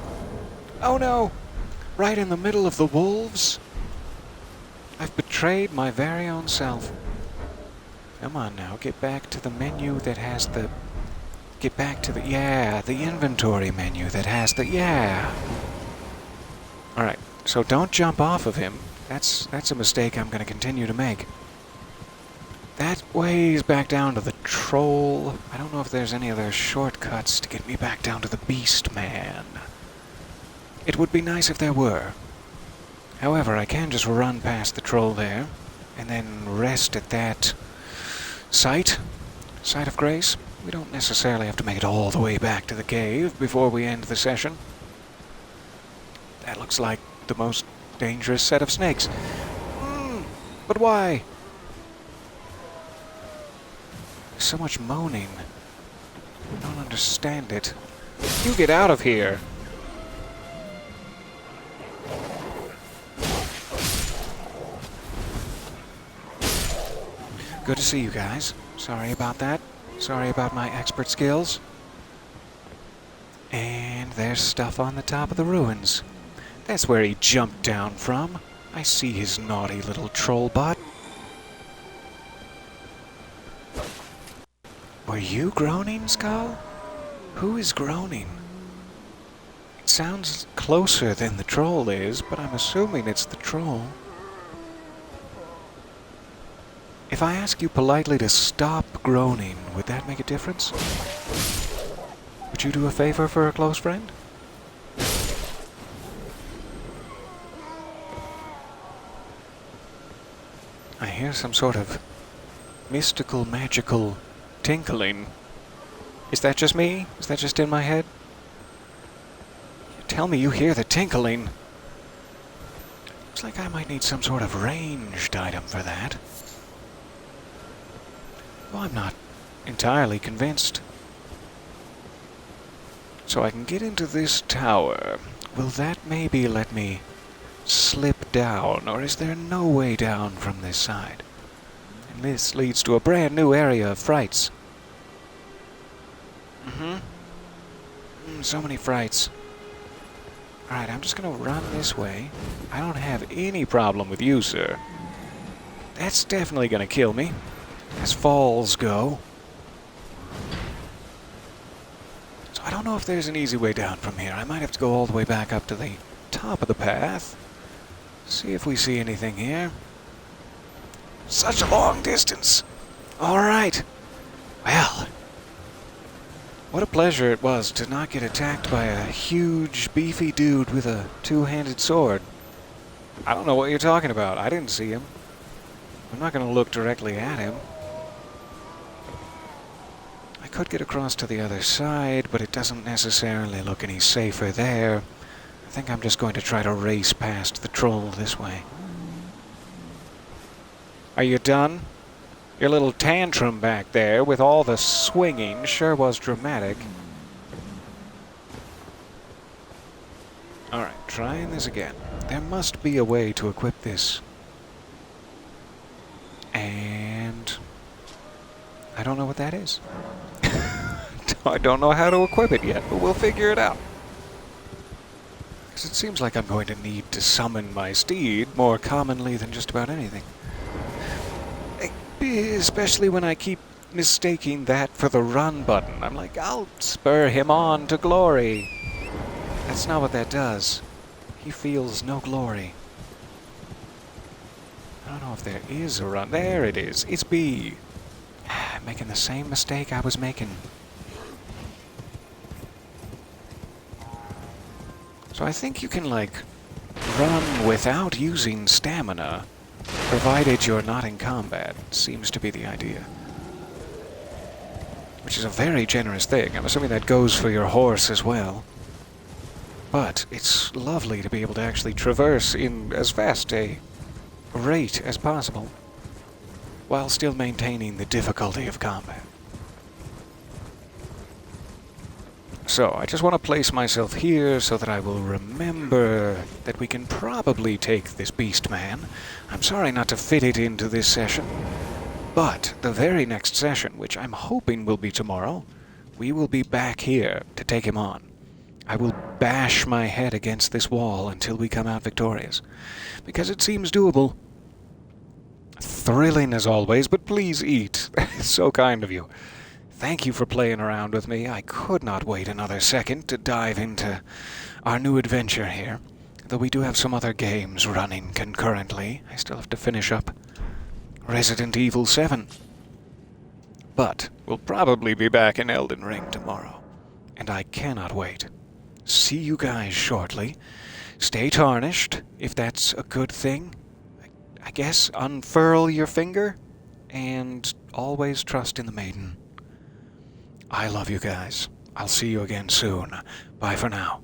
Oh no! Right in the middle of the wolves? I've betrayed my very own self. Come on now, get back to the menu that has the... Get back to the... Yeah, the inventory menu that has the... Yeah! Alright, so don't jump off of him. That's a mistake I'm going to continue to make. That way is back down to the troll. I don't know if there's any other shortcuts to get me back down to the beast man. It would be nice if there were. However, I can just run past the troll there, and then rest at that site of grace. We don't necessarily have to make it all the way back to the cave before we end the session. That looks like the most dangerous set of snakes. But why? There's so much moaning. I don't understand it. You get out of here! Good to see you guys. Sorry about that. Sorry about my expert skills. And there's stuff on the top of the ruins. That's where he jumped down from. I see his naughty little troll butt. Were you groaning, Skull? Who is groaning? It's sounds closer than the troll is, but I'm assuming it's the troll. If I ask you politely to stop groaning, would that make a difference? Would you do a favor for a close friend? I hear some sort of mystical, magical tinkling. Is that just me? Is that just in my head? Tell me you hear the tinkling. Looks like I might need some sort of ranged item for that. Well, I'm not entirely convinced. So I can get into this tower. Will that maybe let me slip down, or is there no way down from this side? And this leads to a brand new area of frights. So many frights. Alright, I'm just gonna run this way. I don't have any problem with you, sir. That's definitely gonna kill me, as falls go. So I don't know if there's an easy way down from here. I might have to go all the way back up to the top of the path. See if we see anything here. Such a long distance. Alright. Well, what a pleasure it was to not get attacked by a huge, beefy dude with a two-handed sword. I don't know what you're talking about. I didn't see him. I'm not going to look directly at him. I could get across to the other side, but it doesn't necessarily look any safer there. I think I'm just going to try to race past the troll this way. Are you done? Your little tantrum back there with all the swinging sure was dramatic. Alright, trying this again. There must be a way to equip this. And I don't know what that is. I don't know how to equip it yet, but we'll figure it out. Because it seems like I'm going to need to summon my steed more commonly than just about anything. Especially when I keep mistaking that for the run button. I'm like, I'll spur him on to glory. That's not what that does. He feels no glory. I don't know if there is a run. There it is. It's B. I'm making the same mistake I was making. So I think you can, like, run without using stamina, provided you're not in combat, seems to be the idea. Which is a very generous thing. I'm assuming that goes for your horse as well. But it's lovely to be able to actually traverse in as fast a rate as possible, while still maintaining the difficulty of combat. So, I just want to place myself here so that I will remember that we can probably take this beast man. I'm sorry not to fit it into this session, but the very next session, which I'm hoping will be tomorrow, we will be back here to take him on. I will bash my head against this wall until we come out victorious, because it seems doable. Thrilling as always, but please eat. So kind of you. Thank you for playing around with me. I could not wait another second to dive into our new adventure here. Though we do have some other games running concurrently. I still have to finish up Resident Evil 7. But we'll probably be back in Elden Ring tomorrow. And I cannot wait. See you guys shortly. Stay tarnished, if that's a good thing. I guess unfurl your finger. And always trust in the maiden. I love you guys. I'll see you again soon. Bye for now.